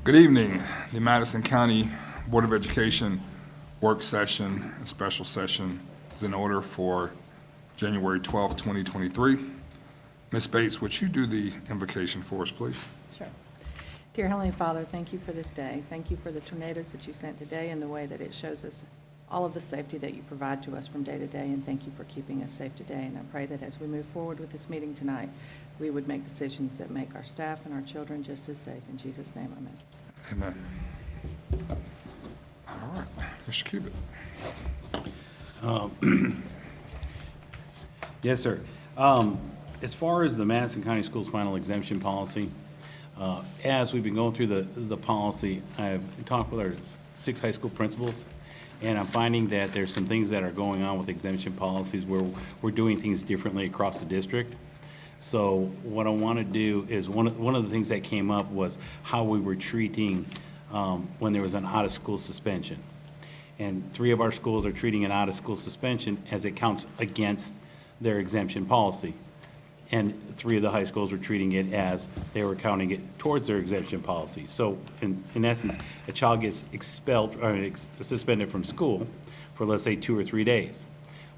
Good evening. The Madison County Board of Education work session and special session is in order for January 12th, 2023. Ms. Bates, would you do the invocation for us, please? Sure. Dear Heavenly Father, thank you for this day. Thank you for the tornadoes that you sent today and the way that it shows us all of the safety that you provide to us from day to day, and thank you for keeping us safe today. And I pray that as we move forward with this meeting tonight, we would make decisions that make our staff and our children just as safe. In Jesus' name, amen. Amen. All right, Mr. Cubitt. Yes, sir. As far as the Madison County Schools final exemption policy, as we've been going through the policy, I've talked with our 6 high school principals, and I'm finding that there's some things that are going on with exemption policies where we're doing things differently across the district. So what I want to do is, one of the things that came up was how we were treating when there was an out-of-school suspension. And 3 of our schools are treating an out-of-school suspension as it counts against their exemption policy. And 3 of the high schools were treating it as they were counting it towards their exemption policy. So in essence, a child gets expelled or suspended from school for, let's say, 2 or 3 days.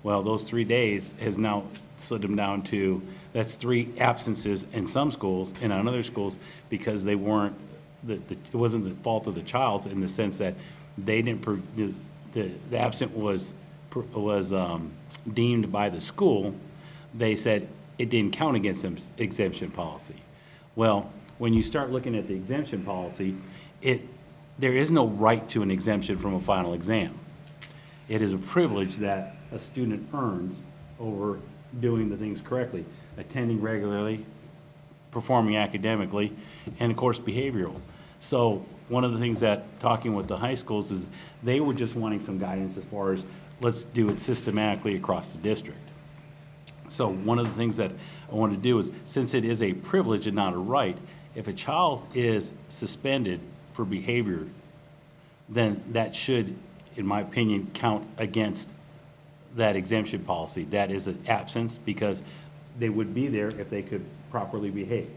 Well, those 3 days has now slid them down to, that's 3 absences in some schools, and in other schools, because they weren't, it wasn't the fault of the child in the sense that they didn't, the absent was deemed by the school, they said it didn't count against them exemption policy. Well, when you start looking at the exemption policy, there is no right to an exemption from a final exam. It is a privilege that a student earns over doing the things correctly, attending regularly, performing academically, and of course behavioral. So one of the things that, talking with the high schools, is they were just wanting some guidance as far as, let's do it systematically across the district. So one of the things that I want to do is, since it is a privilege and not a right, if a child is suspended for behavior, then that should, in my opinion, count against that exemption policy. That is an absence, because they would be there if they could properly behave.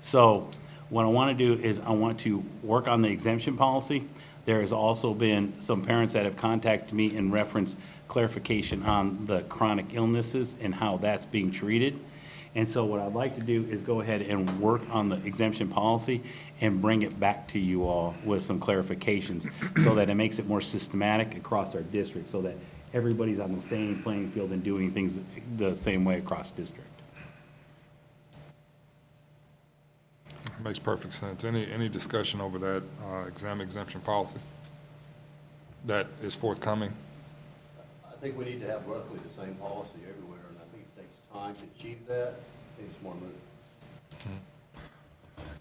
So what I want to do is I want to work on the exemption policy. There has also been some parents that have contacted me in reference clarification on the chronic illnesses and how that's being treated. And so what I'd like to do is go ahead and work on the exemption policy and bring it back to you all with some clarifications so that it makes it more systematic across our district, so that everybody's on the same playing field and doing things the same way across district. Makes perfect sense. Any discussion over that exam exemption policy that is forthcoming? I think we need to have roughly the same policy everywhere, and I think it takes time to achieve that. I think it's more moving.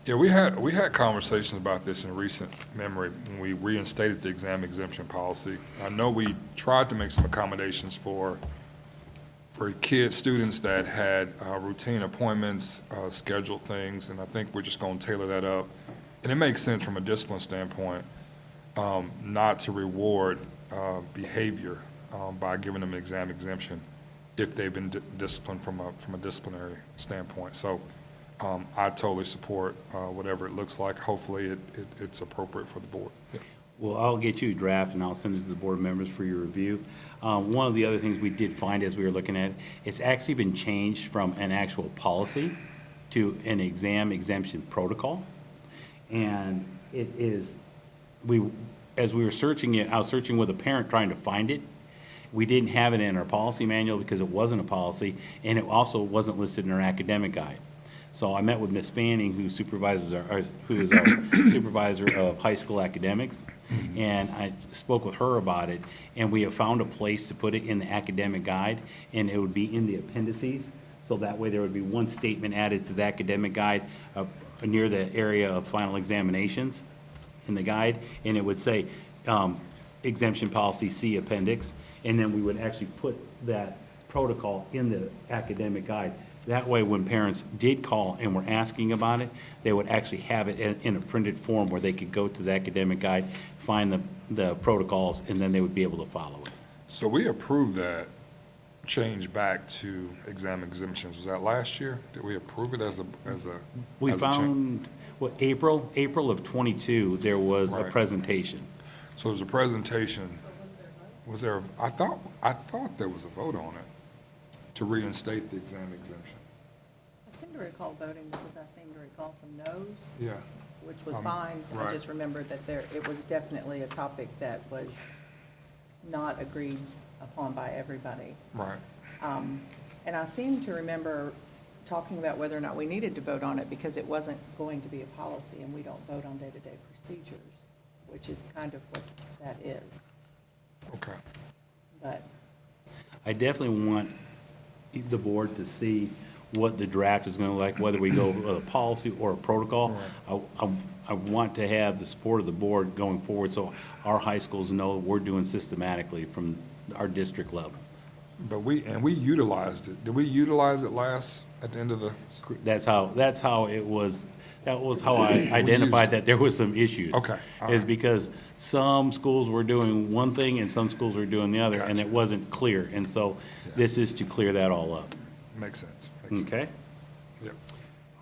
Yeah, we had conversations about this in recent memory when we reinstated the exam exemption policy. I know we tried to make some accommodations for students that had routine appointments, scheduled things, and I think we're just going to tailor that up. And it makes sense from a discipline standpoint not to reward behavior by giving them an exam exemption if they've been disciplined from a disciplinary standpoint. So I totally support whatever it looks like. Hopefully it's appropriate for the board. Yeah. Well, I'll get you a draft and I'll send it to the board members for your review. One of the other things we did find as we were looking at it, it's actually been changed from an actual policy to an exam exemption protocol. And it is, as we were searching it, I was searching with a parent trying to find it. We didn't have it in our policy manual because it wasn't a policy, and it also wasn't listed in our academic guide. So I met with Ms. Fanning, who is our supervisor of high school academics, and I spoke with her about it, and we have found a place to put it in the academic guide, and it would be in the appendices, so that way there would be one statement added to the academic guide near the area of final examinations in the guide, and it would say exemption policy C appendix, and then we would actually put that protocol in the academic guide. That way, when parents did call and were asking about it, they would actually have it in a printed form where they could go to the academic guide, find the protocols, and then they would be able to follow it. So we approved that change back to exam exemptions. Was that last year? Did we approve it as a We as a change? Well, April of '22, there was a Right. presentation. So it was a presentation. Was there, I thought there was a vote on it to reinstate the exam exemption. I seem to recall voting because I seem to recall some no's, Yeah, which was fine. I right. just remembered that it was definitely a topic that was not agreed upon by everybody. right. And I seem to remember talking about whether or not we needed to vote on it because it wasn't going to be a policy, and we don't vote on day-to-day procedures, which is kind of what that is. Okay. But I definitely want the board to see what the draft is gonna look like, whether we go with a policy or a protocol. I want to have the support of the board going forward, so our high schools know we're doing systematically from our district level. But we utilized it. Did we utilize it at the end of the? That's how it was, that was how I used identified it. that there was some issues. Okay, all Is right. because some schools were doing one thing and some schools were doing the other, and Gotcha. it wasn't clear. And so this is to clear that all up. Makes sense. Makes sense. Okay? Yep.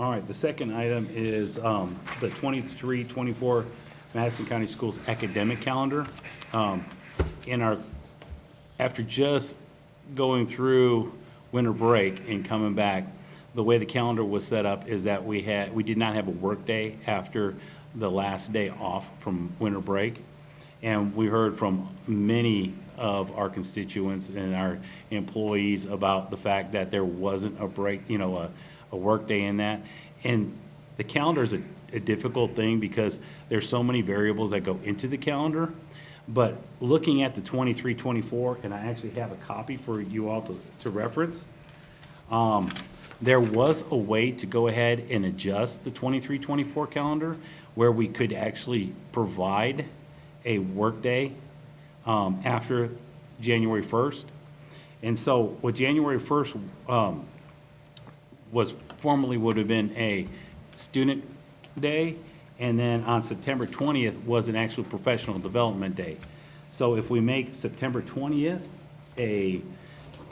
All right, the second item is the 23-24 Madison County Schools academic calendar. After just going through winter break and coming back, the way the calendar was set up is that we did not have a work day after the last day off from winter break. And we heard from many of our constituents and our employees about the fact that there wasn't a break, a work day in that. And the calendar is a difficult thing because there's so many variables that go into the calendar. But looking at the 23-24, and I actually have a copy for you all to reference, there was a way to go ahead and adjust the 23-24 calendar where we could actually provide a workday after January 1st. And so what January 1st was formerly would have been a student day, and then on September 20th was an actual professional development day. So if we make September 20th a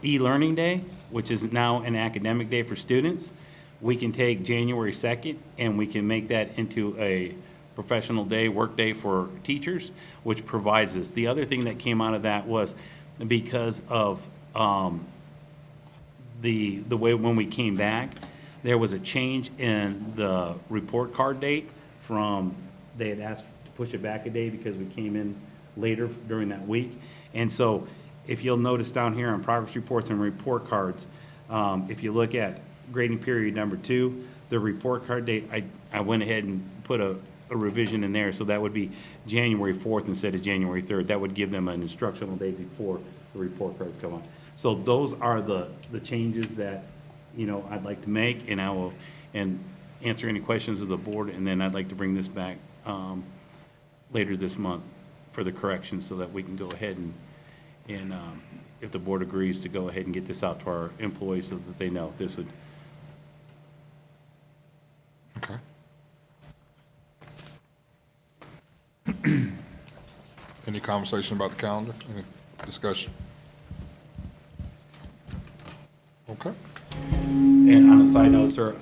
e-learning day, which is now an academic day for students, we can take January 2nd and we can make that into a professional day, work day for teachers, which provides this. The other thing that came out of that was because of the way when we came back, there was a change in the report card date from, they had asked to push it back a day because we came in later during that week. And so if you'll notice down here on progress reports and report cards, if you look at grading period number 2, the report card date, I went ahead and put a revision in there, so that would be January 4th instead of January 3rd. That would give them an instructional day before the report cards come on. So those are the changes that, I'd like to make, and I will, answer any questions of the board, and then I'd like to bring this back later this month for the corrections so that we can go ahead and if the board agrees to go ahead and get this out to our employees so that they know this would. Okay. Any conversation about the calendar? Any discussion? Okay. And on a side note, sir,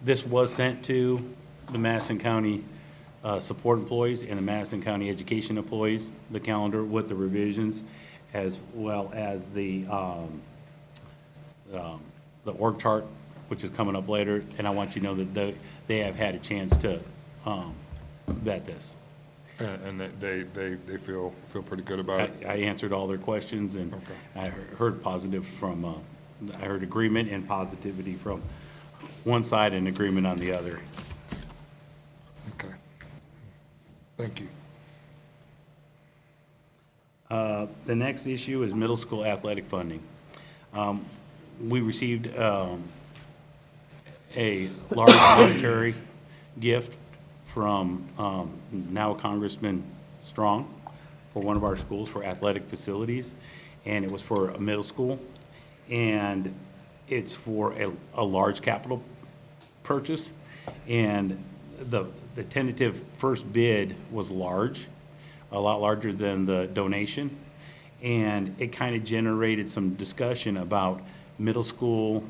this was sent to the Madison County support employees and the Madison County education employees, the calendar with the revisions, as well as the org chart, which is coming up later. And I want you to know that they have had a chance to vet this. And they feel pretty good about it? I answered all their questions, and Okay. I heard positive from, I heard agreement and positivity from one side and agreement on the other. Okay. Thank you. The next issue is middle school athletic funding. We received a large monetary gift from now Congressman Strong for one of our schools for athletic facilities, and it was for a middle school. And it's for a large capital purchase, and the tentative first bid was large, a lot larger than the donation, and it kind of generated some discussion about middle school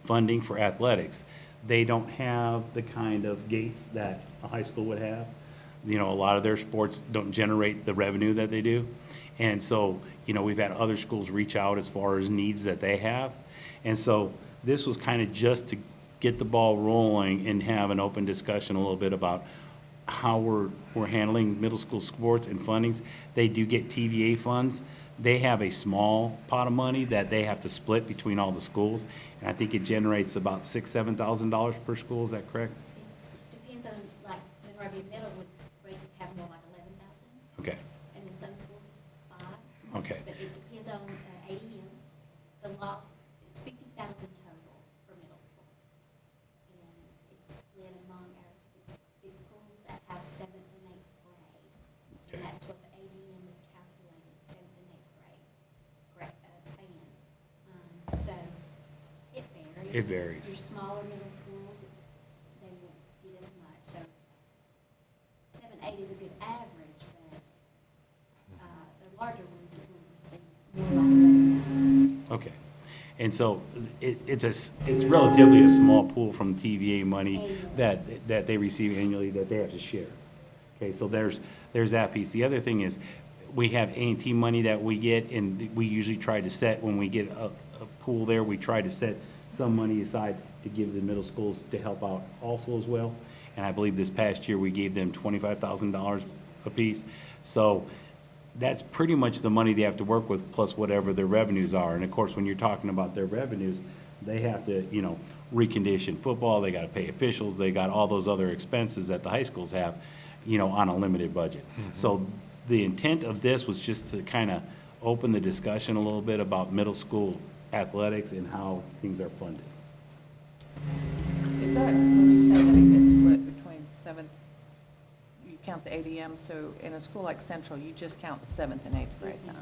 funding for athletics. they don't have the kind of gates that a high school would have. You know, a lot of their sports don't generate the revenue that they do. And so, you know, we've had other schools reach out as far as needs that they have. And so this was kind of just to get the ball rolling and have an open discussion a little bit about how we're handling middle school sports and fundings. They do get TVA funds. They have a small pot of money that they have to split between all the schools. And I think it generates about $6,000-7,000 per school. Is that correct? It depends on, like, Monrovia Middle would have more like 11,000, Okay, and then some schools 5. okay, But it depends on ADM. The loss, it's 50,000 total for middle schools. And it's split among it's schools that have 7th and 8th grade. And that's what the ADM is calculated, 7th and 8th grade span. So it varies. It varies. Your smaller middle schools, they won't get as much. So 7, 8 is a good average, but the larger ones will receive more like 11,000. okay. And so it's relatively a small pool from TVA money that they receive annually that they have to share. Okay, so there's that piece. The other thing is, we have A&T money that we get, and we usually try to set, when we get a pool there, we try to set some money aside to give the middle schools to help out also as well. And I believe this past year, we gave them $25,000 apiece. So that's pretty much the money they have to work with, plus whatever their revenues are. And of course, when you're talking about their revenues, they have to, you know, recondition football, they gotta pay officials, they got all those other expenses that the high schools have, you know, on a limited budget. So the intent of this was just to kind of open the discussion a little bit about middle school athletics and how things are funded. Is that, when you say that it gets split between 7th, you count the ADM, so in a school like Central, you just count the 7th and 8th grade? Yes, ma'am.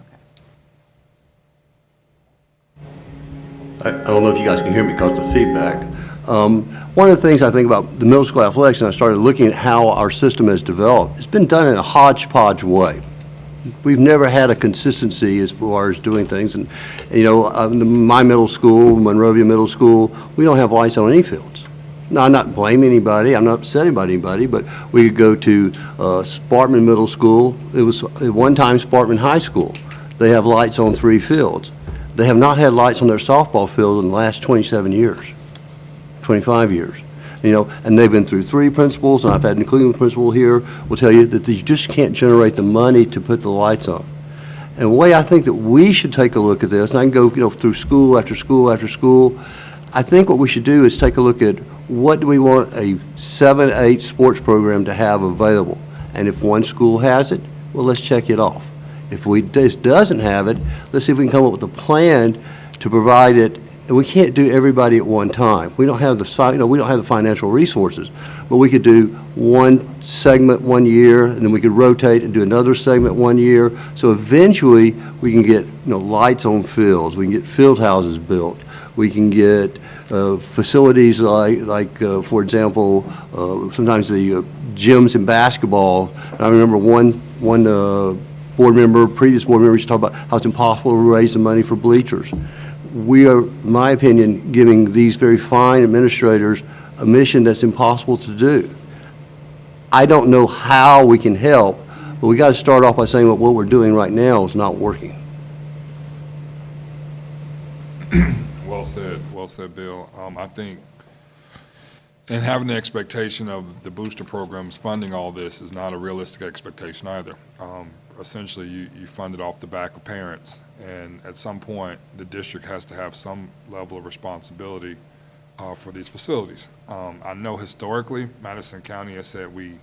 Okay. I don't know if you guys can hear me because of the feedback. One of the things I think about the middle school athletics, and I started looking at how our system has developed, it's been done in a hodgepodge way. We've never had a consistency as far as doing things. And, you know, my middle school, Monrovia Middle School, we don't have lights on any fields. Now, I'm not blaming anybody, I'm not upsetting about anybody, but we could go to Sparkman Middle School. It was at one time Sparkman High School. They have lights on 3 fields. They have not had lights on their softball field in the last 27 years, 25 years. You know, and they've been through 3 principals, and I've had an including principal here, will tell you that you just can't generate the money to put the lights on. And the way I think that we should take a look at this, and I can go, you know, through school after school after school, I think what we should do is take a look at what do we want a 7-8 sports program to have available. And if one school has it, well, let's check it off. If this doesn't have it, let's see if we can come up with a plan to provide it. And we can't do everybody at one time. We don't have the, you know, we don't have the financial resources, but we could do one segment one year, and then we could rotate and do another segment one year. So eventually, we can get, you know, lights on fields. We can get field houses built. We can get facilities like for example, sometimes the gyms in basketball. And I remember one board member, previous board member, used to talk about how it's impossible to raise the money for bleachers. We are, in my opinion, giving these very fine administrators a mission that's impossible to do. I don't know how we can help, but we got to start off by saying that what we're doing right now is not working. Well said, Bill. I think, and having the expectation of the booster programs funding all this is not a realistic expectation either. Essentially, you fund it off the back of parents, and at some point, the district has to have some level of responsibility for these facilities. I know historically, Madison County has said we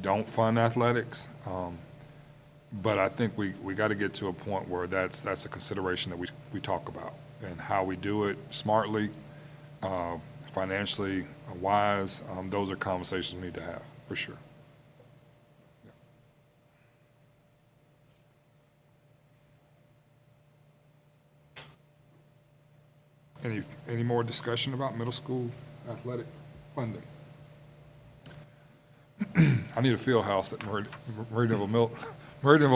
don't fund athletics, but I think we got to get to a point where that's a consideration that we talk about, and how we do it smartly, financially wise. Those are conversations we need to have, for sure. Any more discussion about middle school athletic funding? I need a field house at Meridianville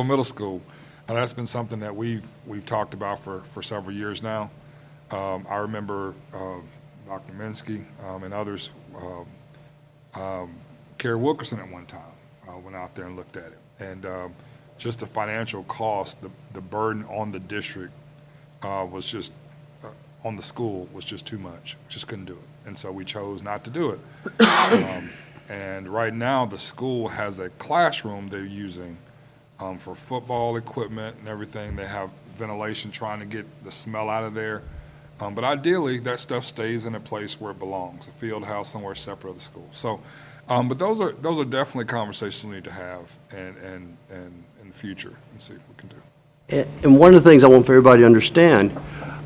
Middle School. That's been something that we've talked about for several years now. I remember Dr. Minsky, and others. Kerry Wilkerson at one time went out there and looked at it. And just the financial cost, the burden on the district was just, on the school was just too much. Just couldn't do it. And so we chose not to do it. And right now, the school has a classroom they're using for football equipment and everything. They have ventilation, trying to get the smell out of there. But ideally, that stuff stays in a place where it belongs, a field house somewhere separate of the school. So, but those are definitely conversations we need to have and in the future and see what we can do. And one of the things I want for everybody to understand,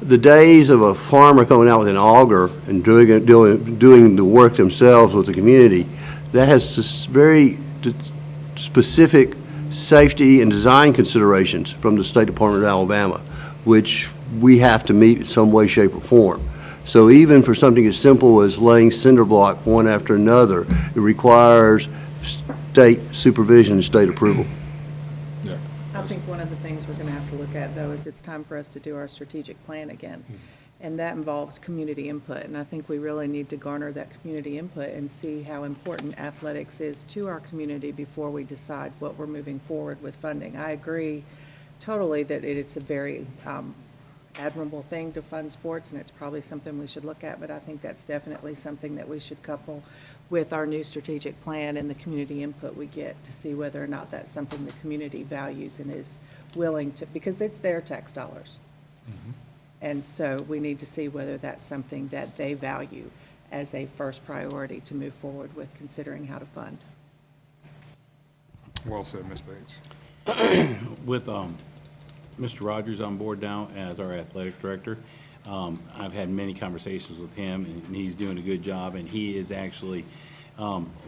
the days of a farmer coming out with an auger and doing the work themselves with the community, that has this very specific safety and design considerations from the State Department of Alabama, which we have to meet in some way, shape, or form. So even for something as simple as laying cinder block one after another, it requires state supervision and state approval. Yeah. I think one of the things we're going to have to look at, though, is it's time for us to do our strategic plan again. And that involves community input. And I think we really need to garner that community input and see how important athletics is to our community before we decide what we're moving forward with funding. I agree totally that it's a very admirable thing to fund sports, and it's probably something we should look at, but I think that's definitely something that we should couple with our new strategic plan and the community input we get to see whether or not that's something the community values and is willing to, because it's their tax dollars. And so we need to see whether that's something that they value as a first priority to move forward with considering how to fund. Well said, Ms. Bates. With Mr. Rogers on board now as our athletic director, I've had many conversations with him, and he's doing a good job, and he is actually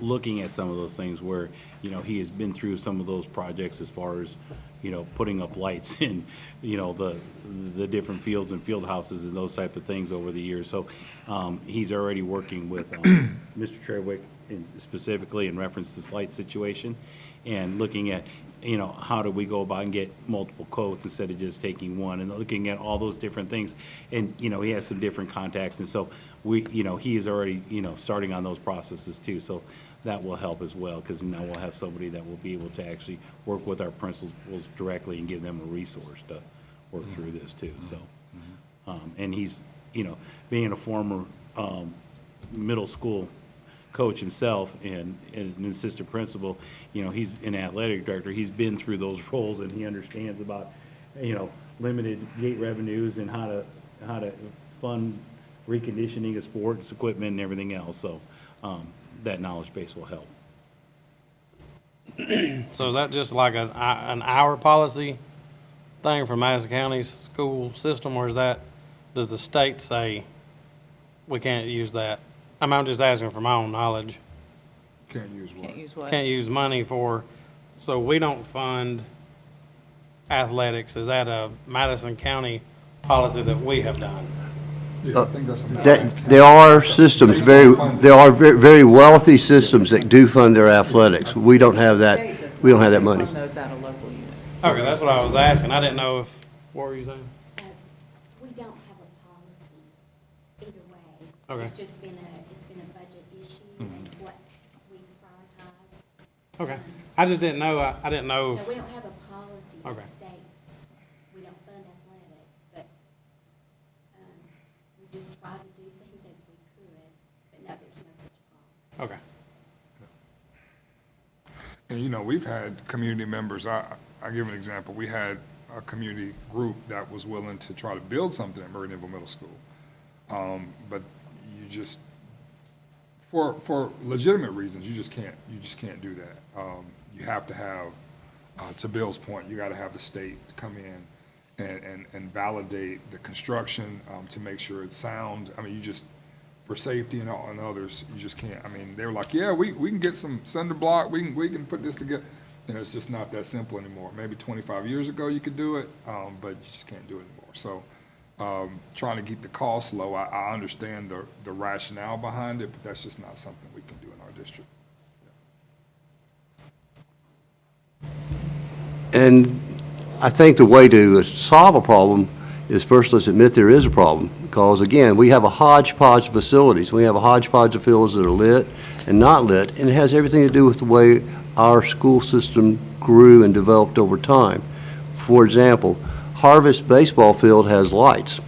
looking at some of those things where, you know, he has been through some of those projects as far as, you know, putting up lights in, you know, the different fields and field houses and those type of things over the years. So he's already working with Mr. Trewick specifically in reference to this light situation, and looking at, you know, how do we go about and get multiple quotes instead of just taking one, and looking at all those different things. And, you know, he has some different contacts, and so we, you know, he is already, you know, starting on those processes too. So that will help as well, because now we'll have somebody that will be able to actually work with our principals directly and give them a resource to work through this too, so. And he's, you know, being a former middle school coach himself and an assistant principal, you know, he's an athletic director, he's been through those roles, and he understands about, you know, limited gate revenues and how to fund reconditioning of sports equipment and everything else, so that knowledge base will help. So is that just like an hour policy thing for Madison County's school system, or is that, does the state say we can't use that? I'm just asking for my own knowledge. Can't use what? Can't use what? Can't use money for, so we don't fund athletics. Is that a Madison County policy that we have done? Yeah, I think that's There are systems, there are very wealthy systems that do fund their athletics. We don't have that, we don't have that money. Fund those out of local units. Okay, that's what I was asking. I didn't know if, what were you saying? We don't have a policy either way. Okay. It's just been a budget issue and what we prioritized. Okay. I just didn't know, I didn't know. No, we don't have a policy Okay. that states we don't fund athletics, but we just try to do things as we could, but no, there's no such policy. Okay. And, you know, we've had community members, I give an example, we had a community group that was willing to try to build something at Meridianville Middle School. But you just, for legitimate reasons, you just can't do that. You have to have, to Bill's point, you gotta have the state come in and validate the construction, to make sure it's sound. I mean, you just, for safety and others, you just can't. I mean, they were like, yeah, we can get some cinder block, we can put this together. And it's just not that simple anymore. Maybe 25 years ago you could do it, but you just can't do it anymore. So trying to keep the costs low, I understand the rationale behind it, but that's just not something we can do in our district. And I think the way to solve a problem is first let's admit there is a problem. Because again, we have a hodgepodge of facilities. We have a hodgepodge of fields that are lit and not lit, and it has everything to do with the way our school system grew and developed over time. For example, Harvest baseball field has lights.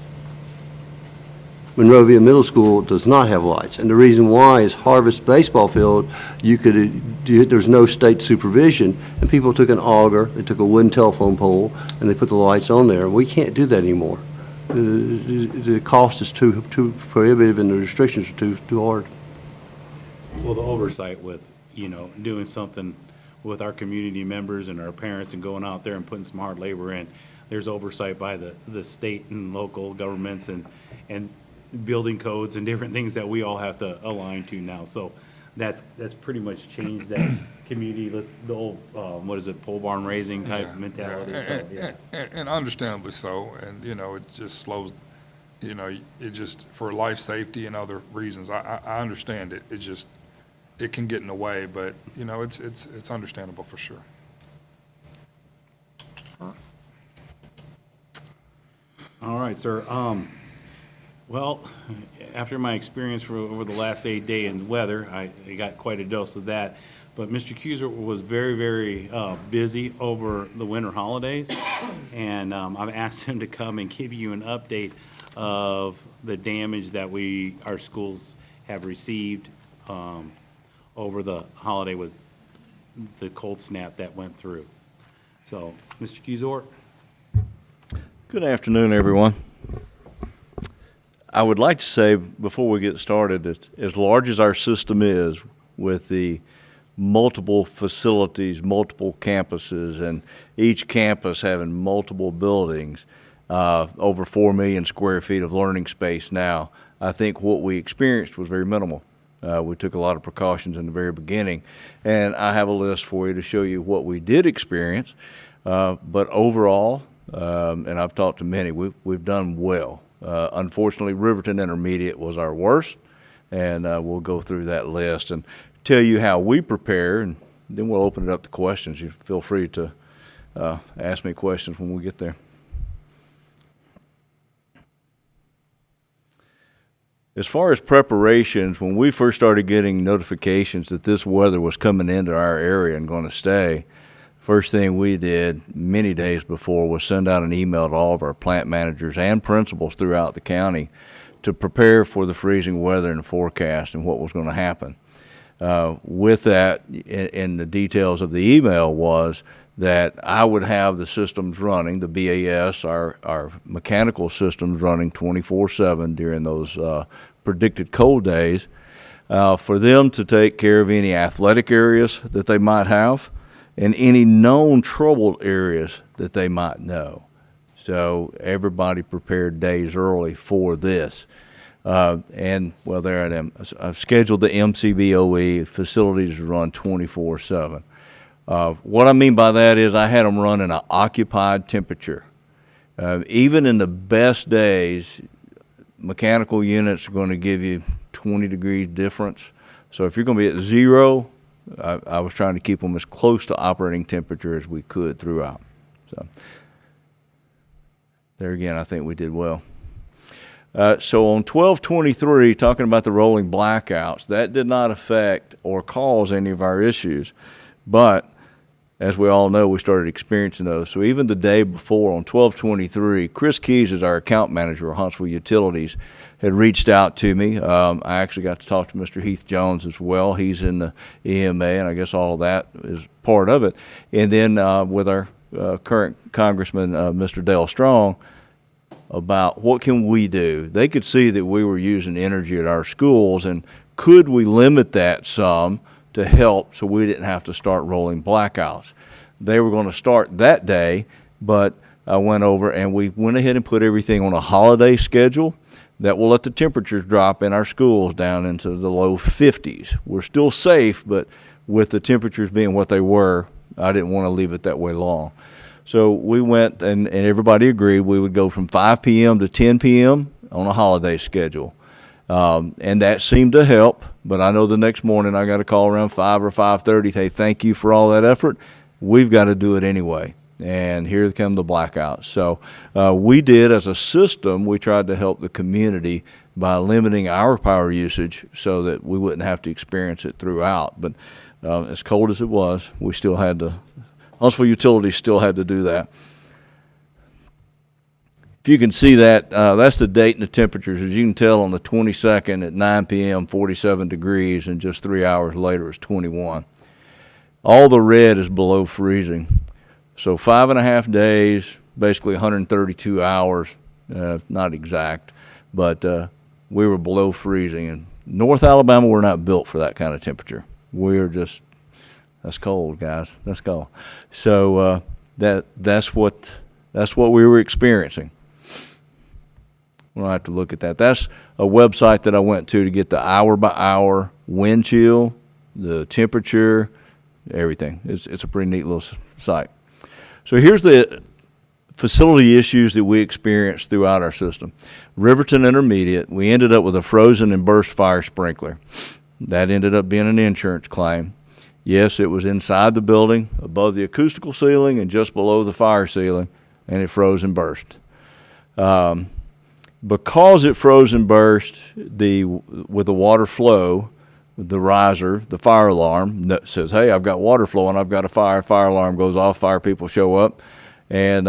Monrovia Middle School does not have lights. And the reason why is Harvest baseball field, there's no state supervision, and people took an auger, they took a wooden telephone pole, and they put the lights on there. We can't do that anymore. The cost is too prohibitive and the restrictions are too hard. Well, the oversight with, doing something with our community members and our parents and going out there and putting some hard labor in, there's oversight by the state and local governments and building codes and different things that we all have to align to now. So that's pretty much changed that community, the old, pole barn raising type mentality. So, yeah. And understandably so, and, it just slows, it just, for life safety and other reasons, I understand it. It can get in the way, but, it's understandable for sure. All right, sir. Well, after my experience over the last 8 days in weather, I got quite a dose of that. But Mr. Cuser was very, very busy over the winter holidays, and I've asked him to come and give you an update of the damage that our schools have received over the holiday with the cold snap that went through. So, Mr. Cuser? Good afternoon, everyone. I would like to say, before we get started, that as large as our system is, with the multiple facilities, multiple campuses, and each campus having multiple buildings, over 4 million square feet of learning space now, I think what we experienced was very minimal. We took a lot of precautions in the very beginning, and I have a list for you to show you what we did experience. But overall, and I've talked to many, we've done well. Unfortunately, Riverton Intermediate was our worst, and we'll go through that list and tell you how we prepare, and then we'll open it up to questions. You feel free to ask me questions when we get there. As far as preparations, when we first started getting notifications that this weather was coming into our area and going to stay, first thing we did many days before was send out an email to all of our plant managers and principals throughout the county to prepare for the freezing weather and the forecast and what was going to happen. With that, in the details of the email was that I would have the systems running, the BAS, our mechanical systems running 24/7 during those predicted cold days, for them to take care of any athletic areas that they might have and any known troubled areas that they might know. So everybody prepared days early for this. And, well, there I am. I've scheduled the MCBOE facilities to run 24/7. What I mean by that is I had them run in an occupied temperature. Even in the best days, mechanical units are going to give you 20 degrees difference. So if you're going to be at zero, I was trying to keep them as close to operating temperature as we could throughout. So there again, I think we did well. So on 12/23, talking about the rolling blackouts, that did not affect or cause any of our issues. But as we all know, we started experiencing those. So even the day before, on 12/23, Chris Keys is our account manager of Huntsville Utilities, had reached out to me. I actually got to talk to Mr. Heath Jones as well. He's in the EMA, and I guess all of that is part of it. And then with our current Congressman, Mr. Dale Strong, about what can we do. They could see that we were using energy at our schools, and could we limit that some to help so we didn't have to start rolling blackouts. They were going to start that day, but I went over and we went ahead and put everything on a holiday schedule that will let the temperatures drop in our schools down into the low 50s. We're still safe, but with the temperatures being what they were, I didn't want to leave it that way long. So we went and everybody agreed we would go from 5 p.m. to 10 p.m. on a holiday schedule. And that seemed to help, but I know the next morning I got a call around 5 or 5:30, hey, thank you for all that effort. We've got to do it anyway. and here come the blackouts. So we did, as a system, we tried to help the community by limiting our power usage so that we wouldn't have to experience it throughout. But as cold as it was, we still had to, Huntsville Utilities still had to do that. If you can see that, that's the date and the temperatures. As you can tell, on the 22nd at 9 p.m., 47 degrees, and just 3 hours later it's 21. All the red is below freezing. So 5.5 days, basically 132 hours, not exact, but we were below freezing. In North Alabama, we're not built for that kind of temperature. We're just, that's cold, guys. That's cold. So that's what we were experiencing. We'll have to look at that. That's a website that I went to get the hour-by-hour wind chill, the temperature, everything. It's a pretty neat little site. So here's the facility issues that we experienced throughout our system. Riverton Intermediate, we ended up with a frozen and burst fire sprinkler. That ended up being an insurance claim. Yes, it was inside the building, above the acoustical ceiling and just below the fire ceiling, and it froze and burst. Because it froze and burst, with the water flow, the riser, the fire alarm that says, hey, I've got water flowing, I've got a fire alarm goes off, fire people show up, and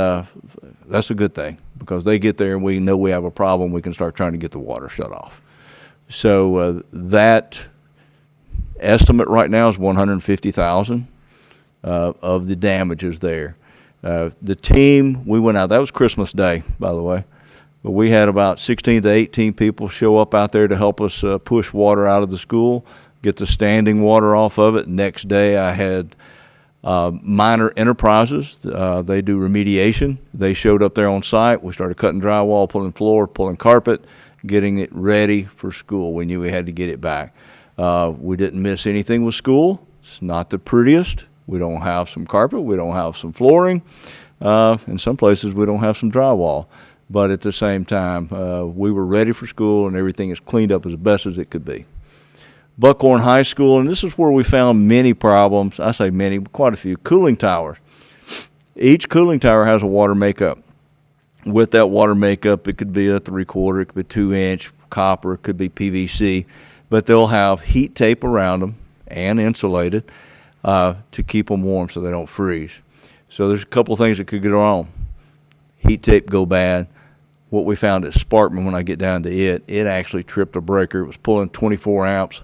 that's a good thing, because they get there and we know we have a problem, we can start trying to get the water shut off. So that estimate right now is $150,000 of the damages there. The team, we went out, that was Christmas Day, by the way. But we had about 16 to 18 people show up out there to help us push water out of the school, get the standing water off of it. Next day I had Minor Enterprises. They do remediation. They showed up there on site. We started cutting drywall, pulling floor, pulling carpet, getting it ready for school. We knew we had to get it back. We didn't miss anything with school. It's not the prettiest. We don't have some carpet. We don't have some flooring. In some places we don't have some drywall. But at the same time, we were ready for school, and everything is cleaned up as best as it could be. Buckhorn High School, and this is where we found many problems. I say many, quite a few. Cooling towers. Each cooling tower has a water makeup. With that water makeup, it could be a 3/4, it could be 2-inch copper, it could be PVC, but they'll have heat tape around them and insulated to keep them warm so they don't freeze. So there's a couple of things that could go wrong. Heat tape go bad. What we found at Sparkman, when I get down to it actually tripped a breaker. It was pulling 24 amps,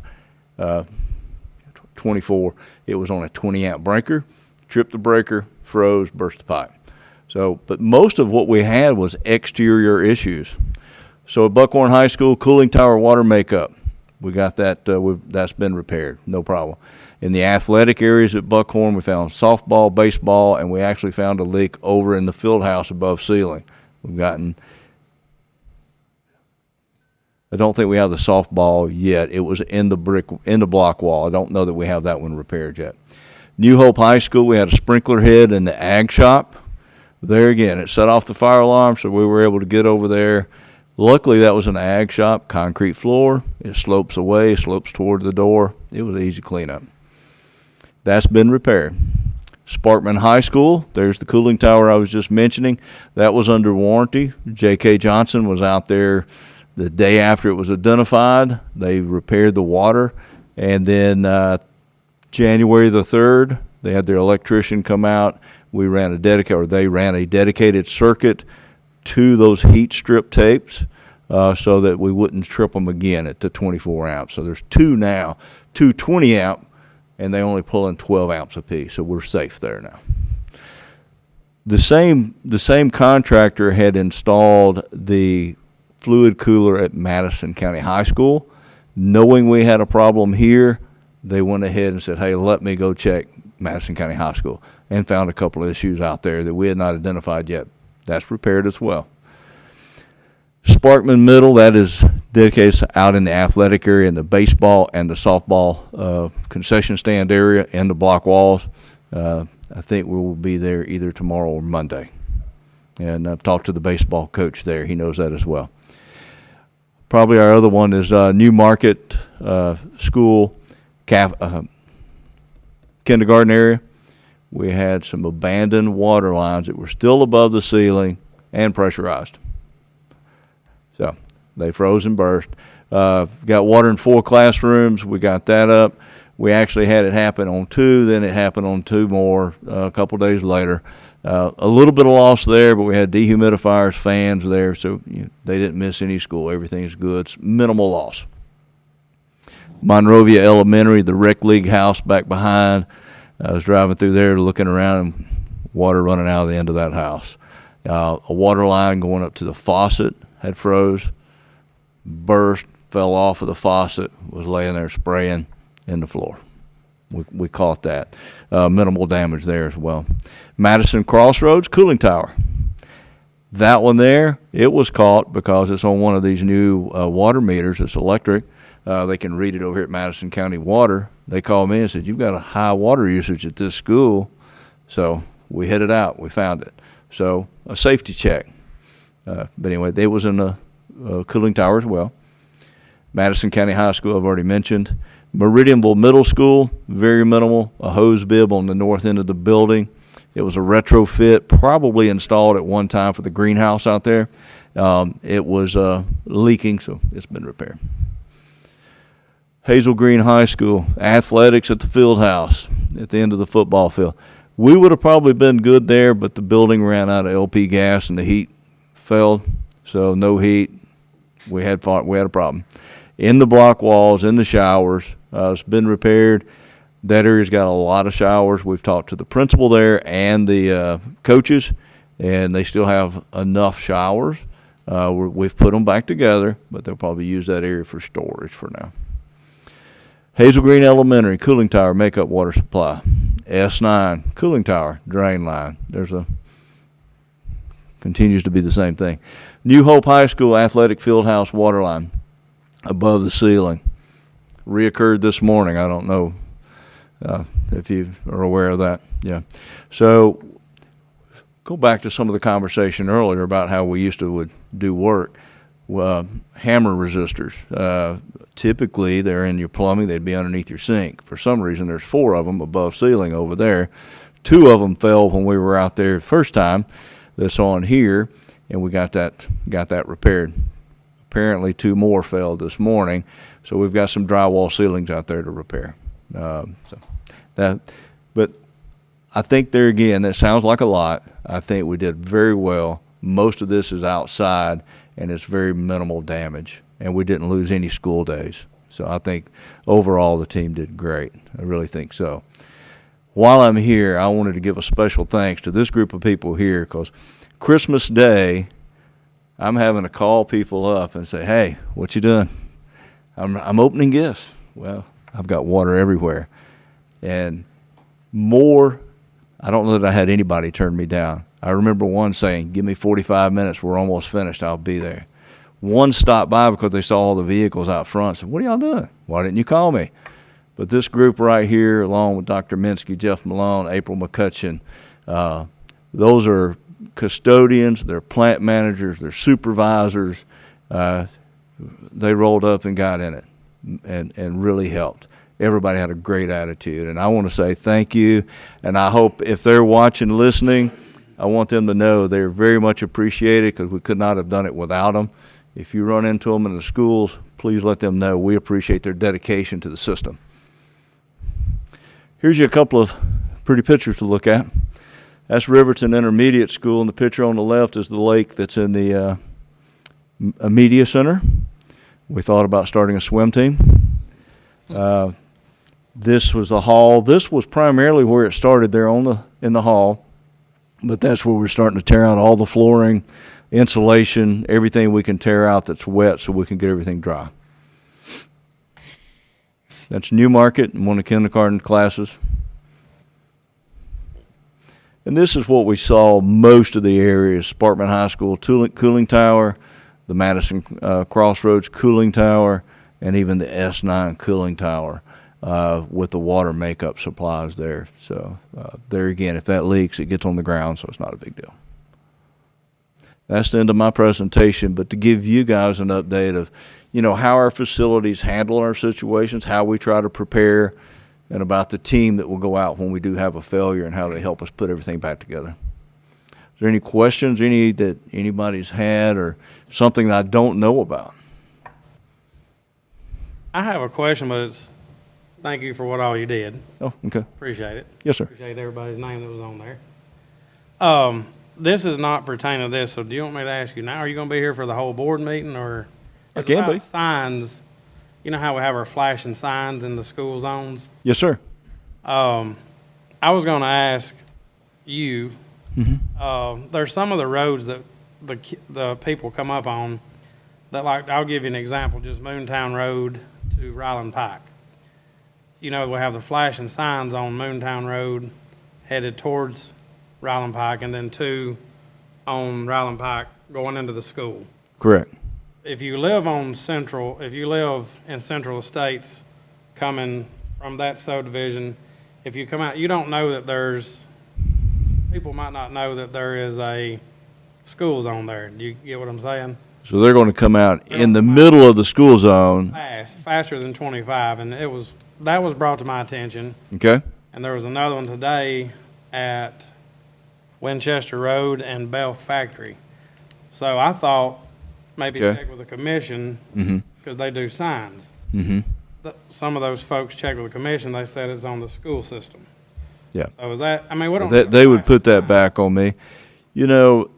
24. It was on a 20 amp breaker, tripped the breaker, froze, burst the pipe. So, but most of what we had was exterior issues. So at Buckhorn High School, cooling tower water makeup. We got that, that's been repaired, no problem. In the athletic areas at Buckhorn, we found softball, baseball, and we actually found a leak over in the field house above ceiling. We've gotten, I don't think we have the softball yet. It was in the block wall. I don't know that we have that one repaired yet. New Hope High School, we had a sprinkler head in the ag shop. There again, it set off the fire alarm, so we were able to get over there. Luckily, that was an ag shop, concrete floor. It slopes away, slopes toward the door. It was easy cleanup. That's been repaired. Sparkman High School, there's the cooling tower I was just mentioning. That was under warranty. J.K. Johnson was out there the day after it was identified. They repaired the water. And then January the 3rd, they had their electrician come out. They ran a dedicated circuit to those heat strip tapes so that we wouldn't trip them again at the 24 amps. So there's two now, two 20 amp, and they only pull in 12 amps apiece, so we're safe there now. The same contractor had installed the fluid cooler at Madison County High School. Knowing we had a problem here, they went ahead and said, hey, let me go check Madison County High School, and found a couple of issues out there that we had not identified yet. That's repaired as well. Sparkman Middle, that is dedicated out in the athletic area, in the baseball and the softball concession stand area and the block walls. I think we will be there either tomorrow or Monday. And I've talked to the baseball coach there. He knows that as well. Probably our other one is New Market School kindergarten area. we had some abandoned water lines that were still above the ceiling and pressurized. So they froze and burst. Got water in 4 classrooms. We got that up. We actually had it happen on 2, then it happened on 2 more a couple days later. A little bit of loss there, but we had dehumidifiers, fans there, so they didn't miss any school. Everything's good. It's minimal loss. Monrovia Elementary, the rec league house back behind. I was driving through there looking around, and water running out of the end of that house. A water line going up to the faucet had froze, burst, fell off of the faucet, was laying there spraying in the floor. We caught that. Minimal damage there as well. Madison Crossroads cooling tower. That one there, it was caught because it's on one of these new water meters. It's electric. They can read it over here at Madison County Water. They called me and said, "You've got a high water usage at this school." So we hit it out. We found it. So a safety check. But anyway, it was in the cooling tower as well. Madison County High School, I've already mentioned. Meridianville Middle School, very minimal. A hose bib on the north end of the building. It was a retrofit, probably installed at one time for the greenhouse out there. It was leaking, so it's been repaired. Hazel Green High School, athletics at the field house at the end of the football field. We would have probably been good there, but the building ran out of LP gas and the heat failed, so no heat. We had a problem. In the block walls, in the showers, it's been repaired. That area's got a lot of showers. We've talked to the principal there and the coaches, and they still have enough showers. We've put them back together, but they'll probably use that area for storage for now. Hazel Green Elementary, cooling tower, makeup water supply. S9, cooling tower, drain line. Continues to be the same thing. New Hope High School, athletic field house water line above the ceiling. Reoccurred this morning. I don't know if you are aware of that. Yeah. So go back to some of the conversation earlier about how we used to would do work. Hammer resistors. Typically, they're in your plumbing. They'd be underneath your sink. For some reason, there's 4 of them above ceiling over there. 2 of them fell when we were out there the first time. That's on here, and we got that repaired. Apparently, 2 more fell this morning, so we've got some drywall ceilings out there to repair. But I think there again, that sounds like a lot. I think we did very well. Most of this is outside, and it's very minimal damage, and we didn't lose any school days. So I think overall the team did great. I really think so. While I'm here, I wanted to give a special thanks to this group of people here, because Christmas Day, I'm having to call people up and say, "Hey, what you doing?" I'm opening gifts. Well, I've got water everywhere. And more, I don't know that I had anybody turn me down. I remember one saying, "Give me 45 minutes, we're almost finished, I'll be there." One stopped by because they saw all the vehicles out front, said, "What are y'all doing? Why didn't you call me?" But this group right here, along with Dr. Minsky, Jeff Malone, April McCutcheon, those are custodians, they're plant managers, they're supervisors. They rolled up and got in it and really helped. Everybody had a great attitude, and I want to say thank you, and I hope if they're watching, listening, I want them to know they're very much appreciated, because we could not have done it without them. If you run into them in the schools, please let them know we appreciate their dedication to the system. Here's you a couple of pretty pictures to look at. That's Riverton Intermediate School, and the picture on the left is the lake that's in the media center. We thought about starting a swim team. This was the hall. This was primarily where it started there in the hall, but that's where we're starting to tear out all the flooring, insulation, everything we can tear out that's wet so we can get everything dry. That's Newmarket and one of the kindergarten classes. And this is what we saw most of the areas: Sparkman High School cooling tower, the Madison Crossroads cooling tower, and even the S9 cooling tower with the water makeup supplies there. So there again, if that leaks, it gets on the ground, so it's not a big deal. That's the end of my presentation, but to give you guys an update of, how our facilities handle our situations, how we try to prepare, and about the team that will go out when we do have a failure and how they help us put everything back together. Is there any questions, any that anybody's had, or something that I don't know about? I have a question, but it's, thank you for what all you did. Oh, okay. Appreciate it. Yes, sir. Appreciate everybody's name that was on there. This is not pertaining to this, so do you want me to ask you now, are you gonna be here for the whole board meeting, or? I It's can about be. Signs, you know how we have our flashing signs in the school zones? Yes, sir. I was gonna ask you, there's some of the roads that the people come up on, that, like, I'll give you an example, just Moontown Road to Ryland Pike. You know, we have the flashing signs on Moontown Road headed towards Ryland Pike, and then two on Ryland Pike going into the school. Correct. If you live in Central Estates, coming from that subdivision, if you come out, you don't know that people might not know that there is a school zone there. Do you get what I'm saying? So they're going to come out in the middle of the school zone. Faster than 25, and that was brought to my attention. Okay. And there was another one today at Winchester Road and Bell Factory. So I thought maybe Okay. check with the commission, because they do signs. Mm-hmm. Some of those folks checked with the commission, they said it's on the school system. Yeah. So is that, I mean, we don't. They would put that back on me. You know,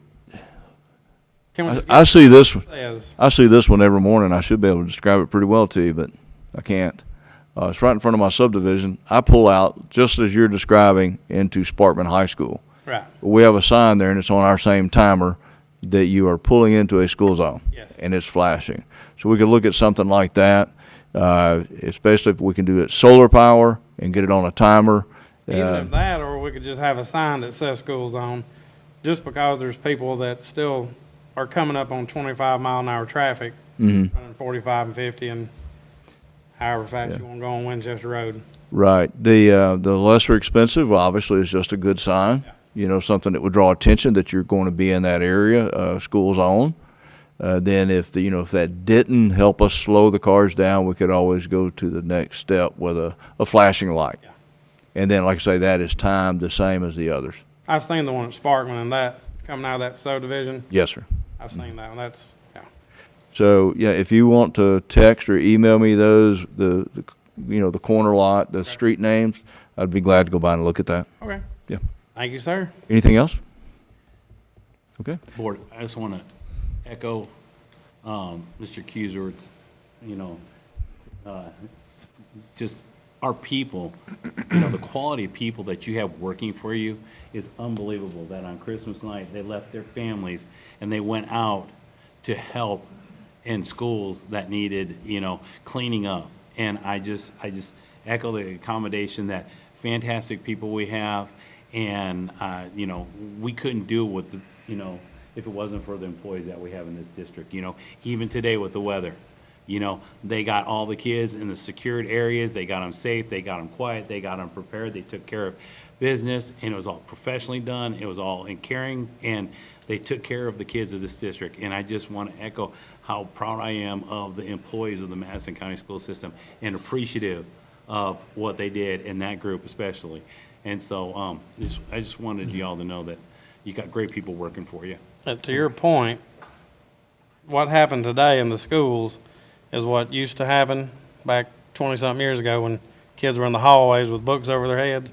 Can we just I get see this. what it says? I see this one every morning. I should be able to describe it pretty well to you, but I can't. It's right in front of my subdivision. I pull out, just as you're describing, into Sparkman High School. Right, We have a sign there, and it's on our same timer that you are pulling into a school zone. Yes. And it's flashing. So we could look at something like that, especially if we can do it solar power and get it on a timer. either of that, or we could just have a sign that says school zone, just because there's people that still are coming up on 25-mile-an-hour traffic, running 45 and 50, and however fast you want to go on Winchester Road. Right. The lesser expensive, obviously, is just a good sign. Yeah. You know, something that would draw attention that you're going to be in that area, school zone. Then if that didn't help us slow the cars down, we could always go to the next step with a flashing light. Yeah. And then, like I say, that is timed the same as the others. I've seen the one at Sparkman, and that, coming out of that subdivision, Yes, sir. I've seen that one, that's, yeah. So, yeah, if you want to text or email me those, the corner lot, the street names, I'd be glad to go by and look at that. Okay. Yeah. Thank you, sir. Anything else? Okay. Board, I just want to echo Mr. Cuser's, just our people, the quality of people that you have working for you is unbelievable, that on Christmas night, they left their families and they went out to help in schools that needed, cleaning up. And I just echo the accommodation that fantastic people we have, and, we couldn't do with if it wasn't for the employees that we have in this district, even today with the weather. They got all the kids in the secured areas, they got them safe, they got them quiet, they got them prepared, they took care of business, and it was all professionally done, it was all in caring, and they took care of the kids of this district. And I just want to echo how proud I am of the employees of the Madison County School System and appreciative of what they did in that group especially. And so, I just wanted y'all to know that you got great people working for you. To your point, what happened today in the schools is what used to happen back 20-something years ago when kids were in the hallways with books over their heads.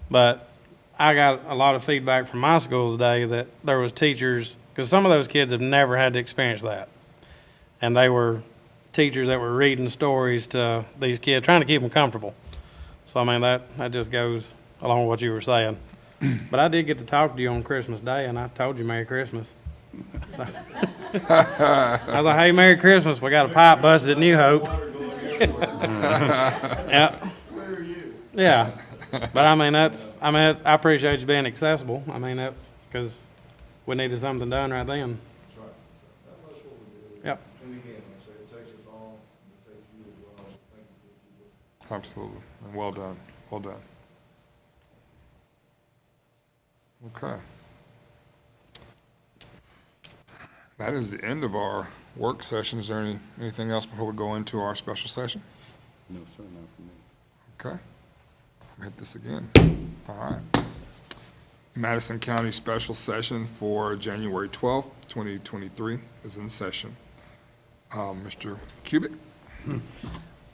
But I got a lot of feedback from my schools today that there was teachers, because some of those kids have never had to experience that. And they were teachers that were reading stories to these kids, trying to keep them comfortable. So, I mean, that just goes along with what you were saying. But I did get to talk to you on Christmas Day, and I told you Merry Christmas. So, I was like, hey, Merry Christmas. We got a pipe busted at New Hope. Yeah. Yeah. But I mean, I appreciate you being accessible. I mean, that's because we needed something done right then. Yep. Absolutely. And well done. Well done. Okay. That is the end of our work session. Is there anything else before we go into our special session? No, sir, not for me. Okay. Hit this again. All right. Madison County Special Session for January 12th, 2023 is in session. Mr. Cubic,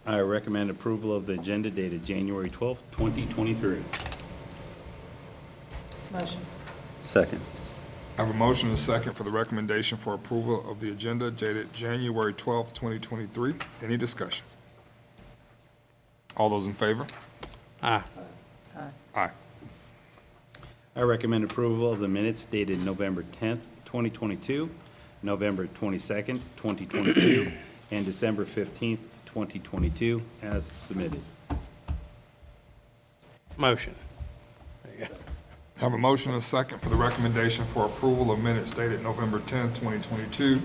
I recommend approval of the agenda dated January 12th, 2023. Motion. Second. I have a motion and a second for the recommendation for approval of the agenda dated January 12th, 2023. Any discussion? All those in favor? Aye. Aye. I recommend approval of the minutes dated November 10th, 2022, November 22nd, 2022, and December 15th, 2022, as submitted. Motion. There you go. I have a motion and a second for the recommendation for approval of minutes dated November 10th, 2022,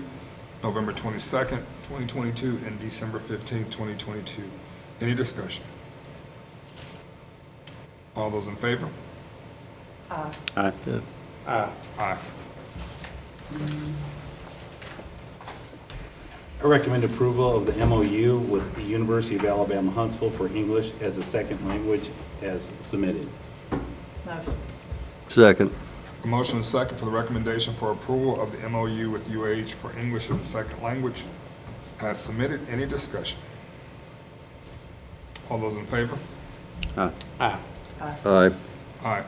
November 22nd, 2022, and December 15th, 2022. Any discussion? All those in favor? Aye. Aye. Aye. I recommend approval of the MOU with the University of Alabama Huntsville for English as a second language as submitted. Motion. Second. A motion and a second for the recommendation for approval of the MOU with UH for English as a second language as submitted. Any discussion? All those in favor? Aye. Aye. Aye.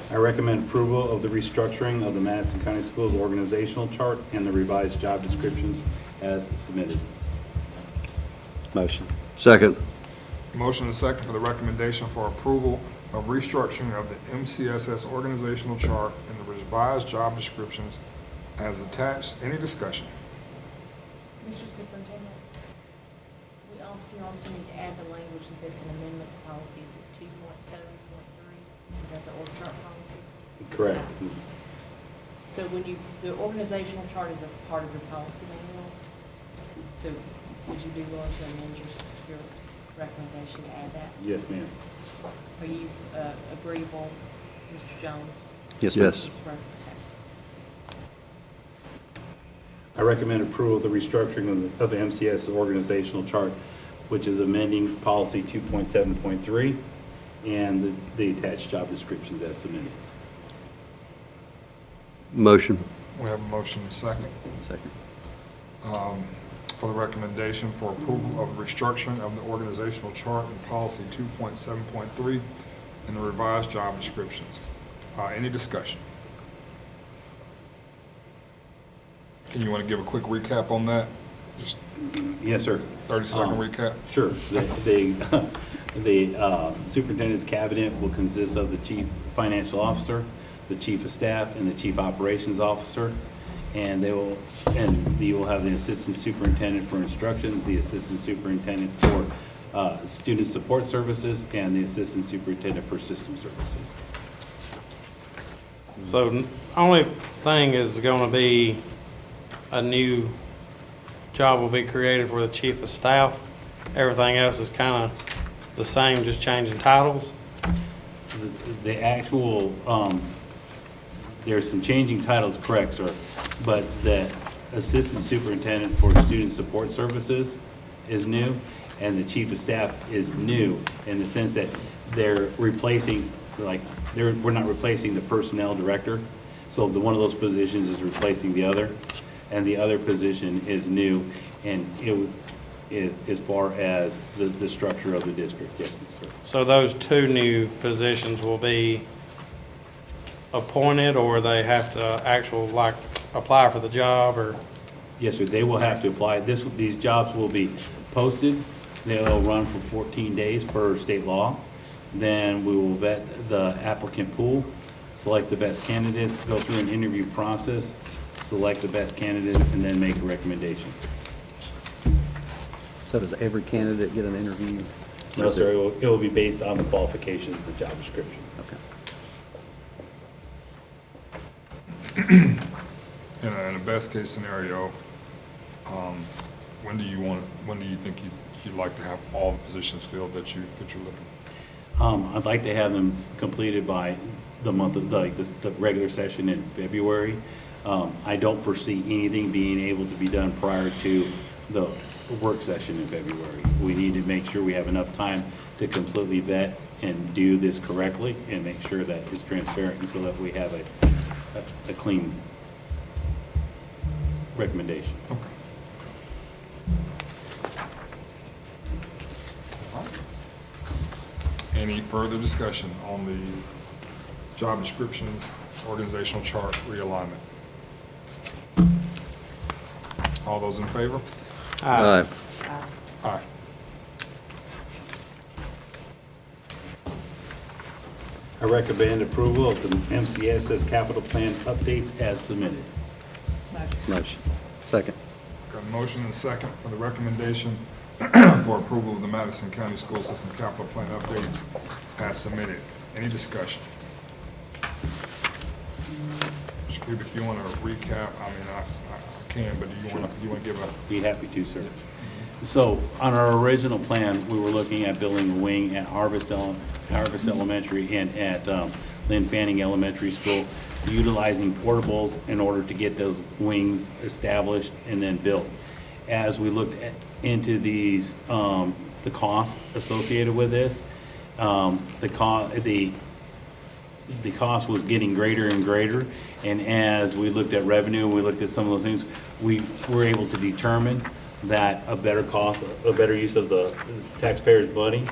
I recommend approval of the restructuring of the Madison County Schools organizational chart and the revised job descriptions as submitted. Motion. Second. Motion and a second for the recommendation for approval of restructuring of the MCSS organizational chart and the revised job descriptions as attached. Any discussion? Mr. Superintendent, you also need to add the language that it's an amendment to policy, is it 2.7.3? Isn't that the org chart policy? Correct. So when the organizational chart is a part of your policy manual, so would you be willing to amend your recommendation to add that? Yes, ma'am. Are you agreeable, Mr. Jones? Yes. Mr. Burke? Okay. I recommend approval of the restructuring of the MCS organizational chart, which is amending policy 2.7.3 and the attached job descriptions as submitted. Motion. We have a motion and a second Second. for the recommendation for approval of restructuring of the organizational chart and policy 2.7.3 and the revised job descriptions. Any discussion? Can you want to give a quick recap on that? Just Yes, sir. 30-second recap? Sure. The superintendent's cabinet will consist of the chief financial officer, the chief of staff, and the chief operations officer. And you will have the assistant superintendent for instruction, the assistant superintendent for student support services, and the assistant superintendent for system services. So only thing is gonna be a new job will be created for the chief of staff. Everything else is kind of the same, just changing titles. The actual, there's some changing titles, correct, sir, but the assistant superintendent for student support services is new, and the chief of staff is new in the sense that they're replacing, we're not replacing the personnel director, so one of those positions is replacing the other, and the other position is new, and it is as far as the structure of the district, yes, sir. So those two new positions will be appointed, or they have to apply for the job, or? Yes, sir, they will have to apply. These jobs will be posted. They'll run for 14 days per state law. Then we will vet the applicant pool, select the best candidates, go through an interview process, select the best candidates, and then make a recommendation. So does every candidate get an interview? No, sir, it will be based on the qualifications of the job description. Okay. In a best-case scenario, when do you think you'd like to have all the positions filled that you're looking? I'd like to have them completed by the month of, the regular session in February. I don't foresee anything being able to be done prior to the work session in February. We need to make sure we have enough time to completely vet and do this correctly and make sure that it's transparent and so that we have a clean recommendation. Any further discussion on the job descriptions, organizational chart realignment? All those in favor? Aye. Aye. I recommend approval of the MCSS capital plan updates as submitted. Motion. Second. Got a motion and a second for the recommendation for approval of the Madison County School System capital plan updates as submitted. Any discussion? Shakib, if you want to recap, I mean, I can, but do you want to give a? Be happy to, sir. So on our original plan, we were looking at building a wing at Harvest Elementary and at Lynn Fanning Elementary School, utilizing portables in order to get those wings established and then built. As we looked into these, the cost associated with this, the cost was getting greater and greater. And as we looked at revenue, and we looked at some of those things, we were able to determine that a better use of the taxpayers' money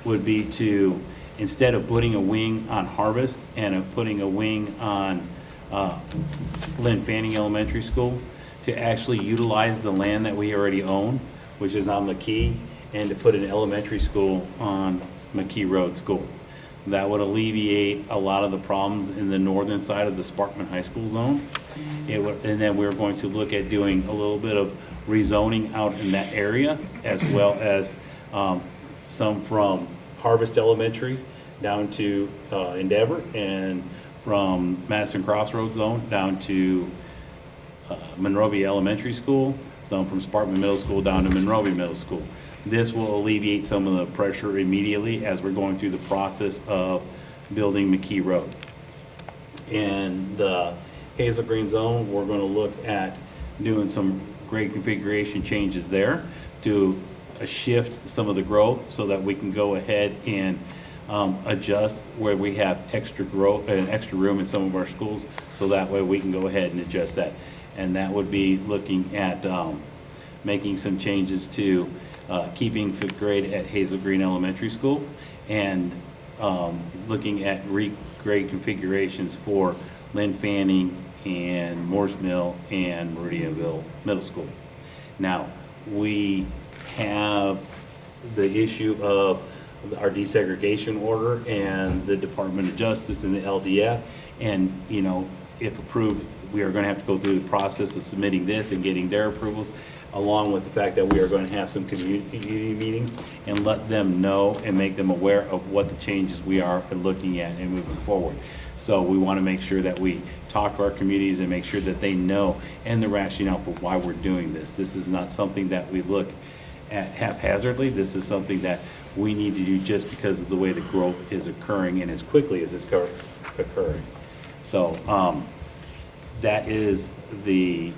would be to, instead of putting a wing on Harvest and of putting a wing on Lynn Fanning Elementary School, to actually utilize the land that we already own, which is on McKee, and to put an elementary school on McKee Road School. That would alleviate a lot of the problems in the northern side of the Sparkman High School zone. And then we're going to look at doing a little bit of rezoning out in that area, as well as some from Harvest Elementary down to Endeavor, and from Madison Crossroads Zone down to Monrovia Elementary School, some from Sparkman Middle School down to Monrovia Middle School. This will alleviate some of the pressure immediately as we're going through the process of building McKee Road. In the Hazel Green Zone, we're going to look at doing some grade configuration changes there to shift some of the growth so that we can go ahead and adjust where we have extra growth and extra room in some of our schools, so that way we can go ahead and adjust that. And that would be looking at making some changes to keeping fifth grade at Hazel Green Elementary School, and looking at grade configurations for Lynn Fanning and Morse Mill and Meridianville Middle School. Now, we have the issue of our desegregation order and the Department of Justice and the LDF, and, you know, if approved, we are going to have to go through the process of submitting this and getting their approvals, along with the fact that we are going to have some community meetings and let them know and make them aware of what the changes we are looking at and moving forward. So we want to make sure that we talk to our communities and make sure that they know and the rationale for why we're doing this. This is not something that we look at haphazardly. This is something that we need to do just because of the way the growth is occurring and as quickly as it's occurring. So that is the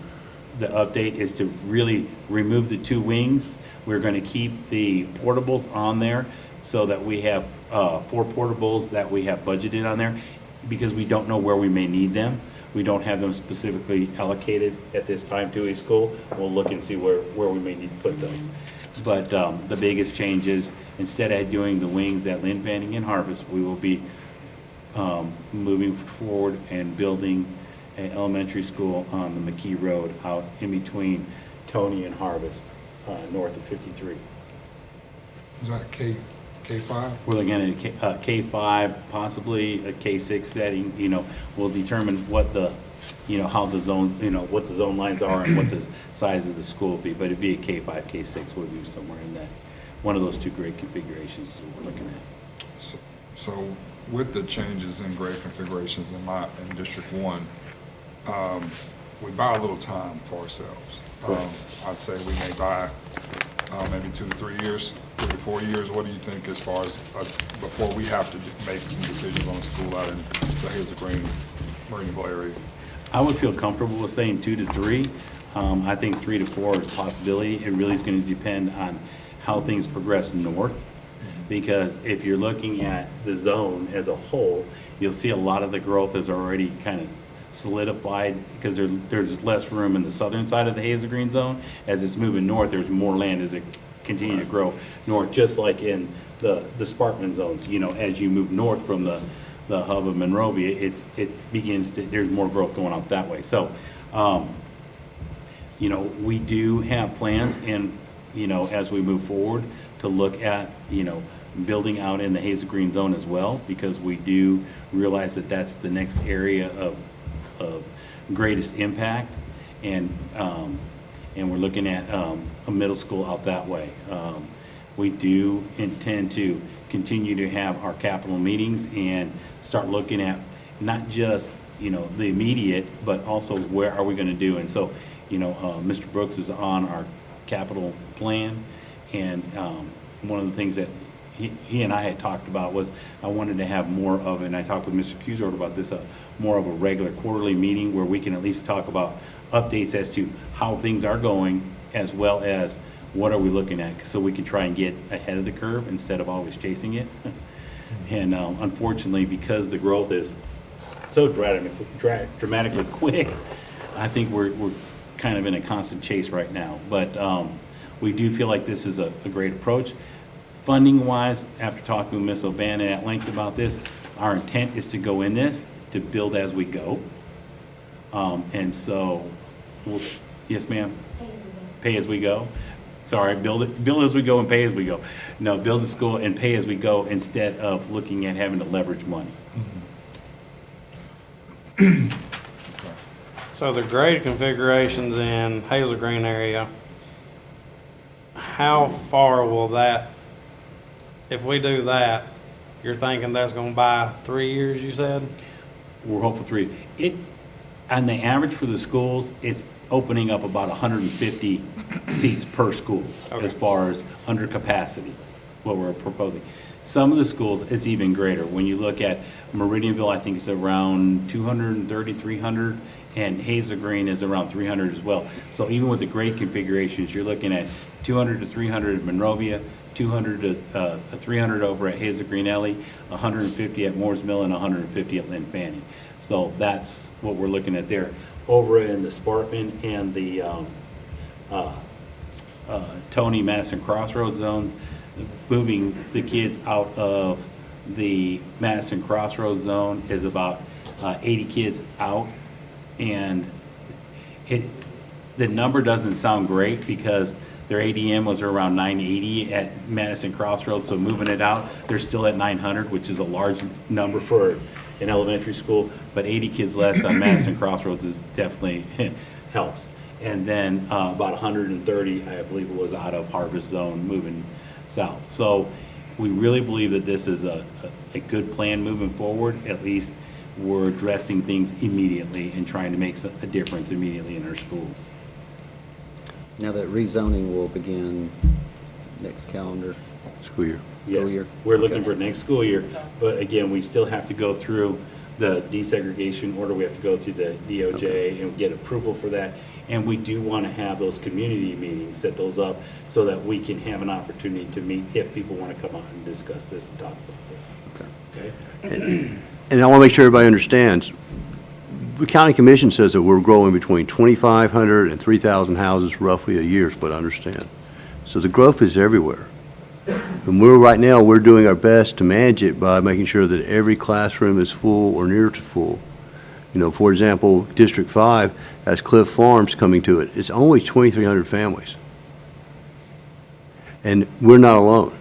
update, is to really remove the two wings. We're going to keep the portables on there so that we have 4 portables that we have budgeted on there, because we don't know where we may need them. We don't have them specifically allocated at this time to a school. We'll look and see where we may need to put those. But the biggest change is, instead of doing the wings at Lynn Fanning and Harvest, we will be moving forward and building an elementary school on the McKee Road out in between Tony and Harvest, north of 53. Is that a K-5? We're looking at a K-5, possibly a K-6 setting. You know, we'll determine what the, you know, how the zones, you know, what the zone lines are and what the size of the school will be, but it'd be a K-5, K-6, would be somewhere in that, one of those two grade configurations is what we're looking at. So with the changes in grade configurations in District 1, we buy a little time for ourselves. I'd say we may buy maybe 2 to 3 years, 3 to 4 years. What do you think as far as before we have to make some decisions on a school out in the Hazel Green, Meridianville area? I would feel comfortable with saying 2 to 3. I think 3 to 4 is a possibility. It really is going to depend on how things progress north. Because if you're looking at the zone as a whole, you'll see a lot of the growth is already kind of solidified because there's less room in the southern side of the Hazel Green zone. As it's moving north, there's more land as it continues to grow north, just like in the Sparkman zones. You know, as you move north from the hub of Monrovia, it begins to, there's more growth going on that way. So, you know, we do have plans and, you know, as we move forward to look at, you know, building out in the Hazel Green zone as well, because we do realize that that's the next area of greatest impact. And we're looking at a middle school out that way. We do intend to continue to have our capital meetings and start looking at not just, you know, the immediate, but also where are we going to do. And so, you know, Mr. Brooks is on our capital plan. And one of the things that he and I had talked about was I wanted to have more of, and I talked with Mr. Cusord about this, more of a regular quarterly meeting where we can at least talk about updates as to how things are going, as well as what are we looking at, so we can try and get ahead of the curve instead of always chasing it. And unfortunately, because the growth is so dramatically quick, I think we're kind of in a constant chase right now. But we do feel like this is a great approach. Funding-wise, after talking with Ms. O'Bannon at length about this, our intent is to go in this, to build as we go. And so, yes, ma'am? Pay as we go. Sorry, build as we go and pay as we go. No, build the school and pay as we go instead of looking at having to leverage money. So the grade configurations in Hazel Green area, how far will that, if we do that, you're thinking that's gonna buy 3 years, you said? We're hopeful 3. On the average for the schools, it's opening up about 150 seats per school as far as under capacity, what we're proposing. Some of the schools, it's even greater. When you look at Meridianville, I think it's around 230, 300, and Hazel Green is around 300 as well. So even with the grade configurations, you're looking at 200 to 300 at Monrovia, 200 to 300 over at Hazel Green Alley, 150 at Moores Mill, and 150 at Lynn Fanning. So that's what we're looking at there. Over in the Sparkman and the Tony Madison Crossroads zones, moving the kids out of the Madison Crossroads zone is about 80 kids out. And the number doesn't sound great because their ADM was around 980 at Madison Crossroads, so moving it out, they're still at 900, which is a large number for an elementary school, but 80 kids less on Madison Crossroads is definitely helps. And then about 130, I believe it was out of Harvest Zone moving south. So we really believe that this is a good plan moving forward. At least we're addressing things immediately and trying to make a difference immediately in our schools. Now that rezoning will begin next calendar School year. Yes, year. we're looking for next school year, but again, we still have to go through the desegregation order, we have to go through the DOJ and get approval for that. And we do want to have those community meetings, set those up so that we can have an opportunity to meet if people want to come out and discuss this and talk about this. Okay? And I want to make sure everybody understands, the county commission says that we're growing between 2,500 and 3,000 houses roughly a year, is what I understand. So the growth is everywhere. And right now, we're doing our best to manage it by making sure that every classroom is full or near to full. You know, for example, District 5 has Cliff Farms coming to it. It's only 2,300 families. And we're not alone.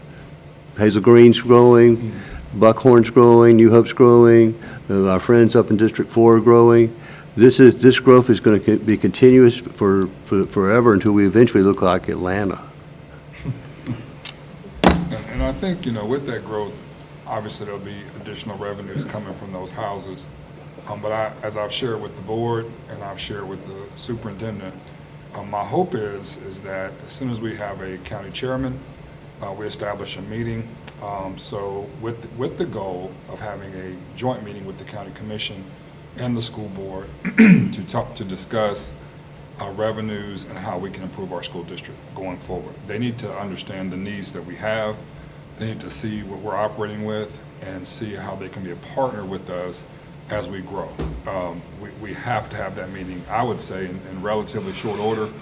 Hazel Green's growing, Buckhorn's growing, New Hope's growing, our friends up in District 4 are growing. This growth is going to be continuous for forever until we eventually look like Atlanta. And I think, you know, with that growth, obviously there'll be additional revenues coming from those houses. But as I've shared with the board and I've shared with the superintendent, my hope is that as soon as we have a county chairman, we establish a meeting. So with the goal of having a joint meeting with the county commission and the school board to discuss revenues and how we can improve our school district going forward. They need to understand the needs that we have. They need to see what we're operating with and see how they can be a partner with us as we grow. We have to have that meeting, I would say, in relatively short order.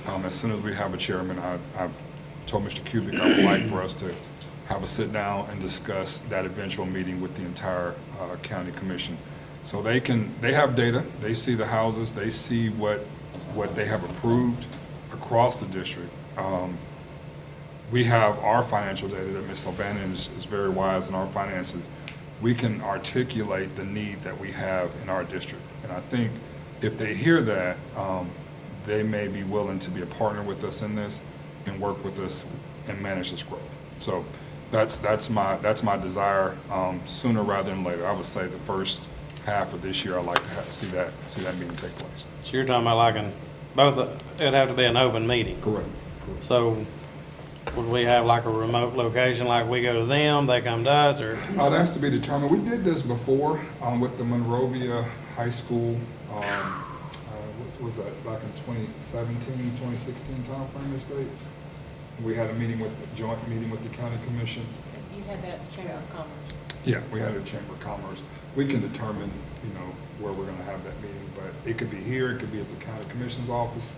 As soon as we have a chairman, I told Mr. Kubik I would like for us to have a sit down and discuss that eventual meeting with the entire county commission. So they have data, they see the houses, they see what they have approved across the district. We have our financial data that Ms. O'Bannon is very wise in our finances. We can articulate the need that we have in our district. And I think if they hear that, they may be willing to be a partner with us in this and work with us and manage this growth. So that's my desire, sooner rather than later. I would say the first half of this year, I'd like to see that meeting take place. So you're talking about it'd have to be an open meeting. Correct. So would we have like a remote location, like we go to them, they come to us, or? That has to be determined. We did this before with the Monrovia High School. What was that, back in 2017, 2016 timeframe, Ms. Bates? We had a joint meeting with the county commission. You had that at the Chamber of Commerce. Yeah, we had a Chamber of Commerce. We can determine, where we're gonna have that meeting, but it could be here, it could be at the county commission's office.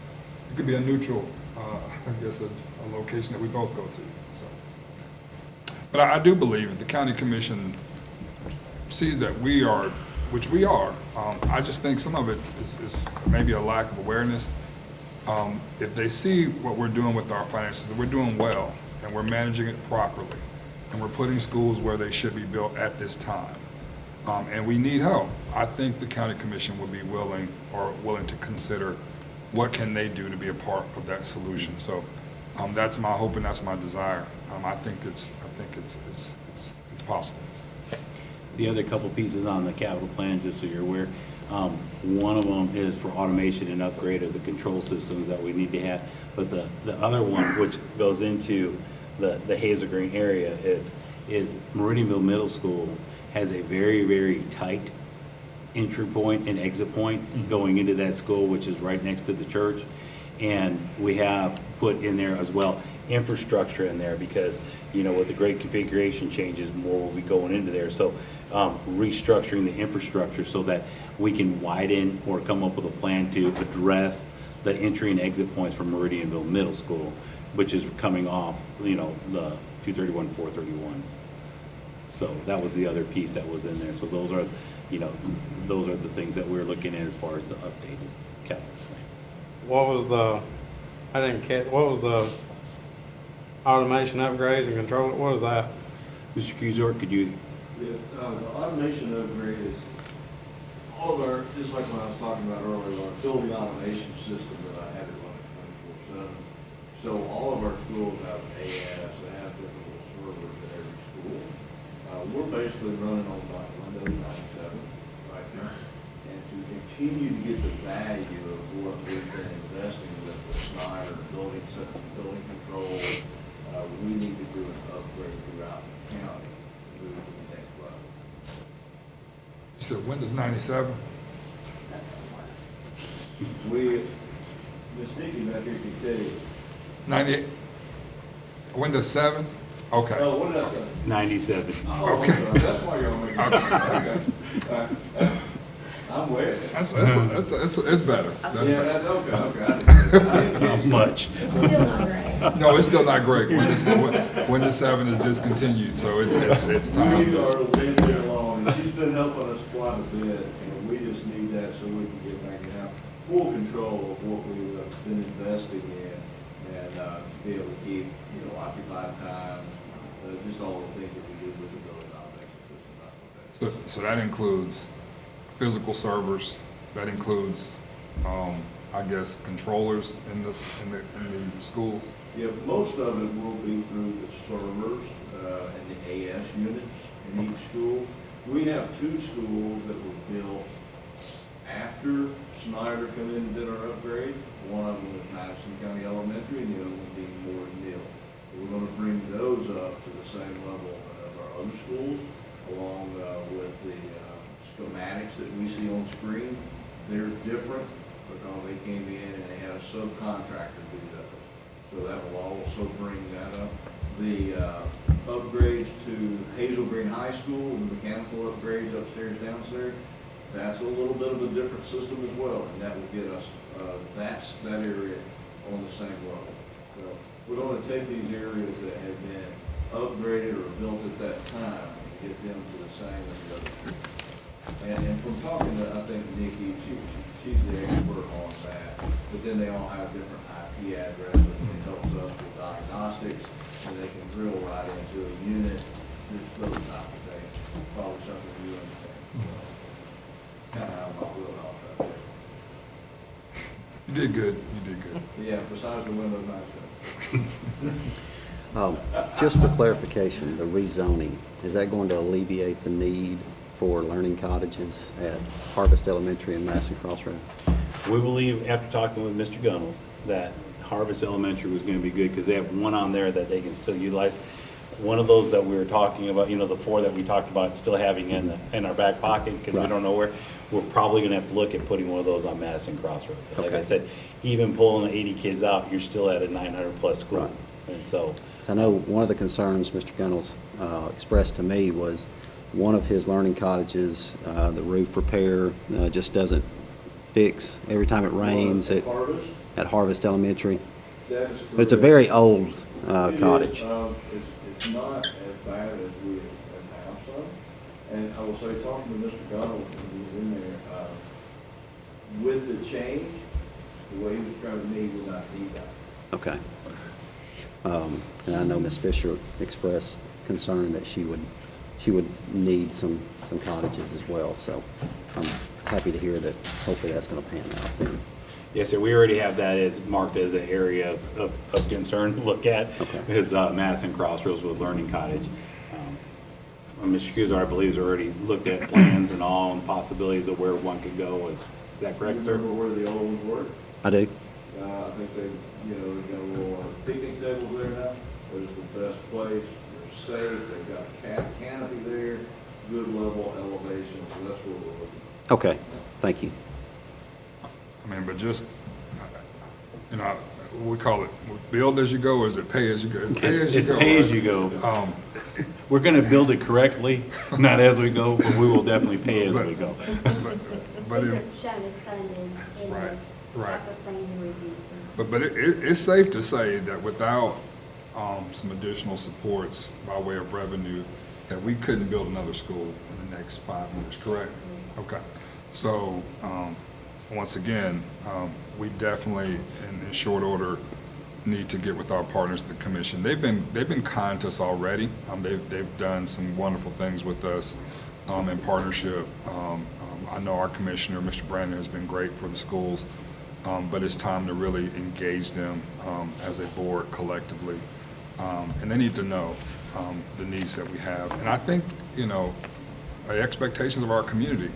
It could be a neutral, I guess, a location that we both go to, so. But I do believe the county commission sees that we are, which we are. I just think some of it is maybe a lack of awareness. If they see what we're doing with our finances, that we're doing well, and we're managing it properly, and we're putting schools where they should be built at this time, and we need help, I think the county commission would be willing to consider what can they do to be a part of that solution. So that's my hope and that's my desire. I think it's possible. The other couple pieces on the capital plan, just so you're aware, one of them is for automation and upgrade of the control systems that we need to have. But the other one, which goes into the Hazel Green area, is Meridianville Middle School has a very, very tight entry point and exit point going into that school, which is right next to the church. And we have put in there as well infrastructure in there because, with the great configuration changes, more will be going into there. So restructuring the infrastructure so that we can widen or come up with a plan to address the entry and exit points from Meridianville Middle School, which is coming off, the 231, 431. So that was the other piece that was in there. So those are the things that we're looking at as far as the updated capital plan. What was the automation upgrades and control, what was that? Mr. Cusor, could you? The automation upgrade is all of our, just like when I was talking about earlier, our building automation system that I had it running 24/7. So all of our schools have AS, they have different little servers at every school. We're basically running on like Windows 97 right now. And to continue to get the value of what we've been investing with the Snyder building control, we need to do an upgrade throughout the county to move to the next level. You said Windows 97? Ms. Nikki back here can tell you. 98? Windows 7? Okay. Oh, what did I say? 97. Oh, I'm sorry. That's why you're on me. I'm with it. It's better. Yeah, that's okay. Not much. Still not right. No, it's still not great. Windows 7 is discontinued, so it's time. We are Lindsay along, and she's been helping us quite a bit, and we just need that so we can get back and have full control of what we've been investing in, and be able to keep, occupied time, just all the things that we do with the building automation system. So that includes physical servers, that includes, I guess, controllers in the schools? Yeah, most of it will be through the servers and the AS units in each school. We have two schools that were built after Snyder come in and did our upgrade. One of them was Madison County Elementary, and the other one being Morton Mill. We're going to bring those up to the same level of our other schools, along with the schematics that we see on screen. They're different because they came in and they had a subcontractor do that. So that will also bring that up. The upgrades to Hazel Green High School, the mechanical upgrades upstairs, downstairs, that's a little bit of a different system as well, and that will get us, that area on the same level. So we're going to take these areas that have been upgraded or built at that time and get them to the same as the other. And from talking to, I think, Nikki, she's the expert on that, but then they all have different IP addresses, and it helps us with diagnostics, and they can drill right into a unit, just those type of things, probably something you understand. Kind of how my wheelhouse right there. You did good, you did good. Yeah, besides the Windows 9 stuff. Just for clarification, the rezoning, is that going to alleviate the need for learning cottages at Harvest Elementary and Madison Crossroad? We believe, after talking with Mr. Gunnels, that Harvest Elementary was gonna be good, because they have one on there that they can still utilize. One of those that we were talking about, you know, the 4 that we talked about still having in our back pocket, because we Right. don't know where, we're probably gonna have to look at putting one of those on Madison Crossroads. Like I Okay. said, even pulling 80 kids out, you're still at a 900-plus school. Right. And so, So I know one of the concerns Mr. Gunnels expressed to me was one of his learning cottages, the roof repair just doesn't fix every time it rains Harvest, at Harvest Elementary. that is But it's a correct. very old It is, cottage. It's not as bad as we have some. And I will say, talking to Mr. Gunnels when he was in there, with the change, the way he was describing me, would not need that. Okay. And I know Ms. Fisher expressed concern that she would need some cottages as well. So I'm happy to hear that hopefully that's going to pan out then. yes, sir, we already have that as marked as an area of concern to look at, Okay. is Madison Crossroads with Learning Cottage. Mr. Kuzar, I believe, has already looked at plans and all, and possibilities of where one could go. Is that correct, You sir? remember where the old ones were? I do. I think they, they've got a little picnic tables there now, but it's the best place. They're safe, they've got a canopy there, good level elevation, so that's what we're looking at. Okay, thank you. I mean, but just, you know, we call it build as you go, or is it pay as you go? Pay as you It's go. pay as right? you go. We're gonna build it correctly, not as we go, but we will definitely pay as we go. But These it- are shown as funded in the Right, right. capital planning review too. But it's safe to say that without some additional supports by way of revenue, that we couldn't build another school in the next 5 years, correct? Okay. So, once again, we definitely, in short order, need to get with our partners, the commission. They've been kind to us already. They've done some wonderful things with us in partnership. I know our commissioner, Mr. Brandon, has been great for the schools, but it's time to really engage them as a board collectively. And they need to know the needs that we have. And I think, the expectations of our community,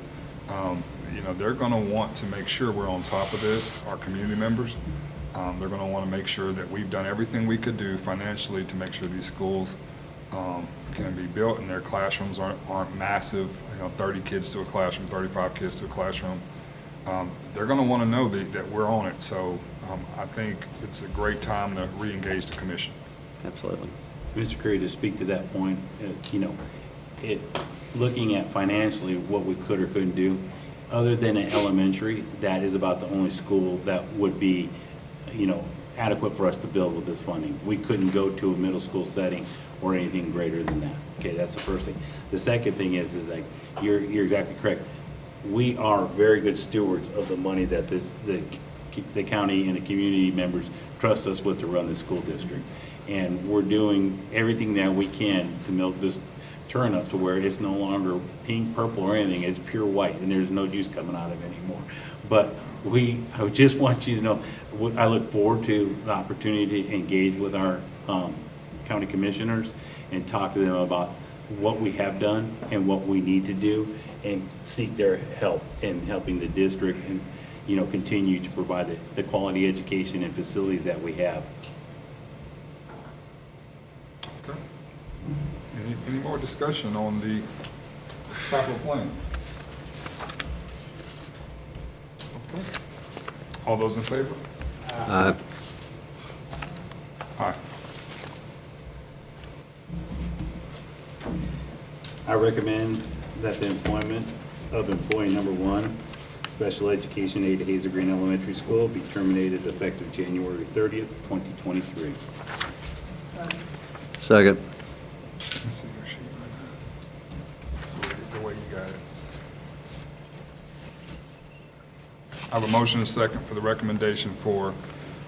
they're going to want to make sure we're on top of this, our community members. They're going to want to make sure that we've done everything we could do financially to make sure these schools can be built and their classrooms aren't massive, 30 kids to a classroom, 35 kids to a classroom. They're going to want to know that we're on it. So I think it's a great time to re-engage the commission. Absolutely. Mr. Curry, to speak to that point, looking at financially what we could or couldn't do, other than an elementary, that is about the only school that would be, adequate for us to build with this funding. We couldn't go to a middle school setting or anything greater than that. Okay, that's the first thing. The second thing is like, you're exactly correct. We are very good stewards of the money that the county and the community members trust us with to run the school district. And we're doing everything that we can to milk this turnip to where it's no longer pink, purple, or anything. It's pure white, and there's no juice coming out of it anymore. But I just want you to know, I look forward to the opportunity to engage with our county commissioners and talk to them about what we have done and what we need to do, and seek their help in helping the district and, continue to provide the quality education and facilities that we have. Okay. Any more discussion on the capital plan? Okay. All those in favor? Aye. Aye. I recommend that the employment of employee number 1, special education aide at Hazel Green Elementary School, be terminated effective January 30th, 2023. Second. Let me see your sheet right now. The way you got it. I have a motion and a second for the recommendation for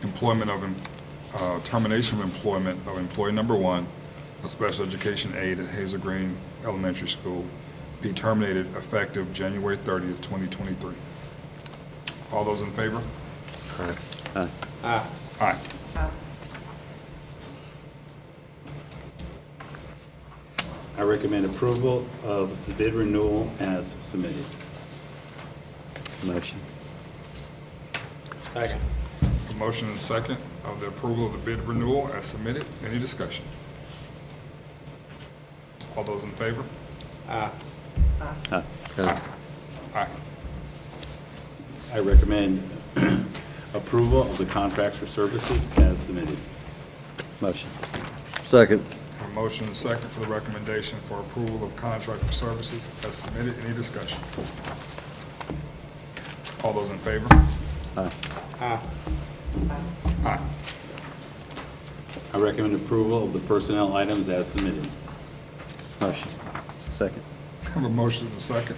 employment of, termination of employment of employee number 1, a special education aide at Hazel Green Elementary School, be terminated effective January 30th, 2023. All those in favor? Aye. Aye. I recommend approval of the bid renewal as submitted. Motion. Second. A motion and a second of the approval of the bid renewal as submitted. Any discussion? All those in favor? Aye. Aye. I recommend approval of the contracts for services as submitted. Motion. Second. A motion and a second for the recommendation for approval of contract for services as submitted. Any discussion? All those in favor? Aye. Aye. I recommend approval of the personnel items as submitted. Motion. Second. I have a motion and a second.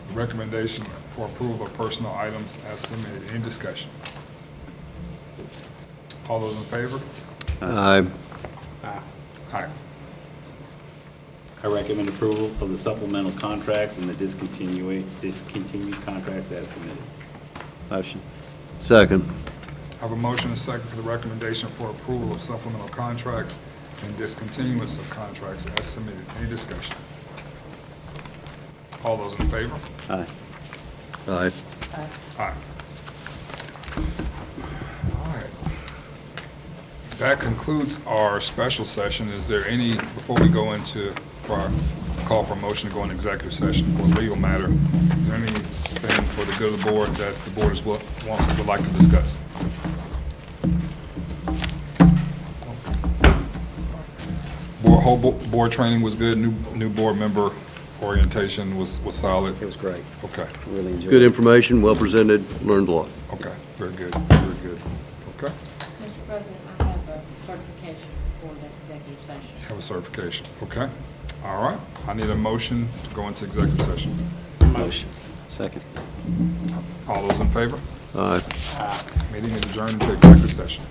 The recommendation for approval of personal items as submitted. Any discussion? All those in favor? Aye. Aye. I recommend approval of the supplemental contracts and the discontinued contracts as submitted. Motion. Second. I have a motion and a second for the recommendation for approval of supplemental contracts and discontinuance of contracts as submitted. Any discussion? All those in favor? Aye. Aye. Aye. All right. That concludes our special session. Is there any, before we go into our call for motion to go into executive session for a legal matter, is there anything for the good of the board that the board would like to discuss? Board training was good, new board member orientation was solid? It was great. Okay, Really enjoyed it. Good information, well presented, learned a lot. okay, very good, very good. Okay, Mr. President, I have a certification for the executive session. you have a certification, okay? All right, I need a motion to go into executive session. Motion. Second. All those in favor? Aye. Meeting is adjourned to executive session.